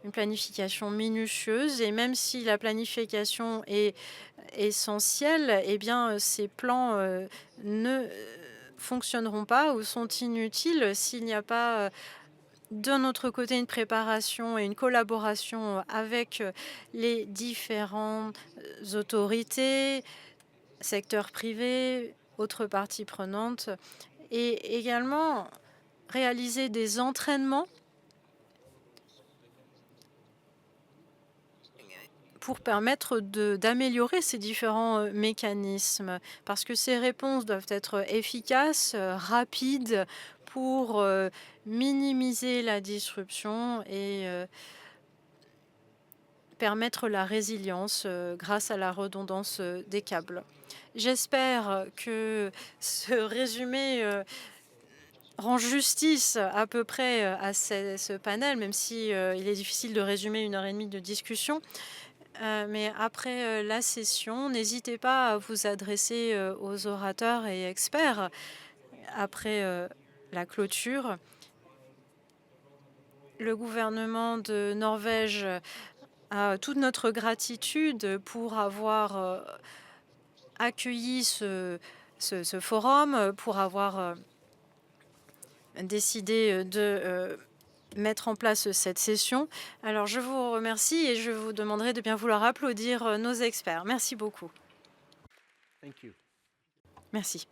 une planification minutieuse. Et même si la planification est essentielle, eh bien, ces plans ne fonctionneront pas ou sont inutiles s'il n'y a pas de notre côté une préparation et une collaboration avec les différentes autorités, secteur privé, autres parties prenantes, et également réaliser des entraînements pour permettre d'améliorer ces différents mécanismes, parce que ces réponses doivent être efficaces, rapides, pour minimiser la disruption et permettre la résilience grâce à la redondance des câbles. J'espère que ce résumé rend justice à peu près à ce panel, même si il est difficile de résumer 1h30 de discussion. Mais après la session, n'hésitez pas à vous adresser aux orateurs et experts après la clôture. Le gouvernement de Norvège a toute notre gratitude pour avoir accueilli ce forum, pour avoir décidé de mettre en place cette session. Alors, je vous remercie et je vous demanderai de bien vouloir applaudir nos experts. Merci beaucoup. Thank you. Merci.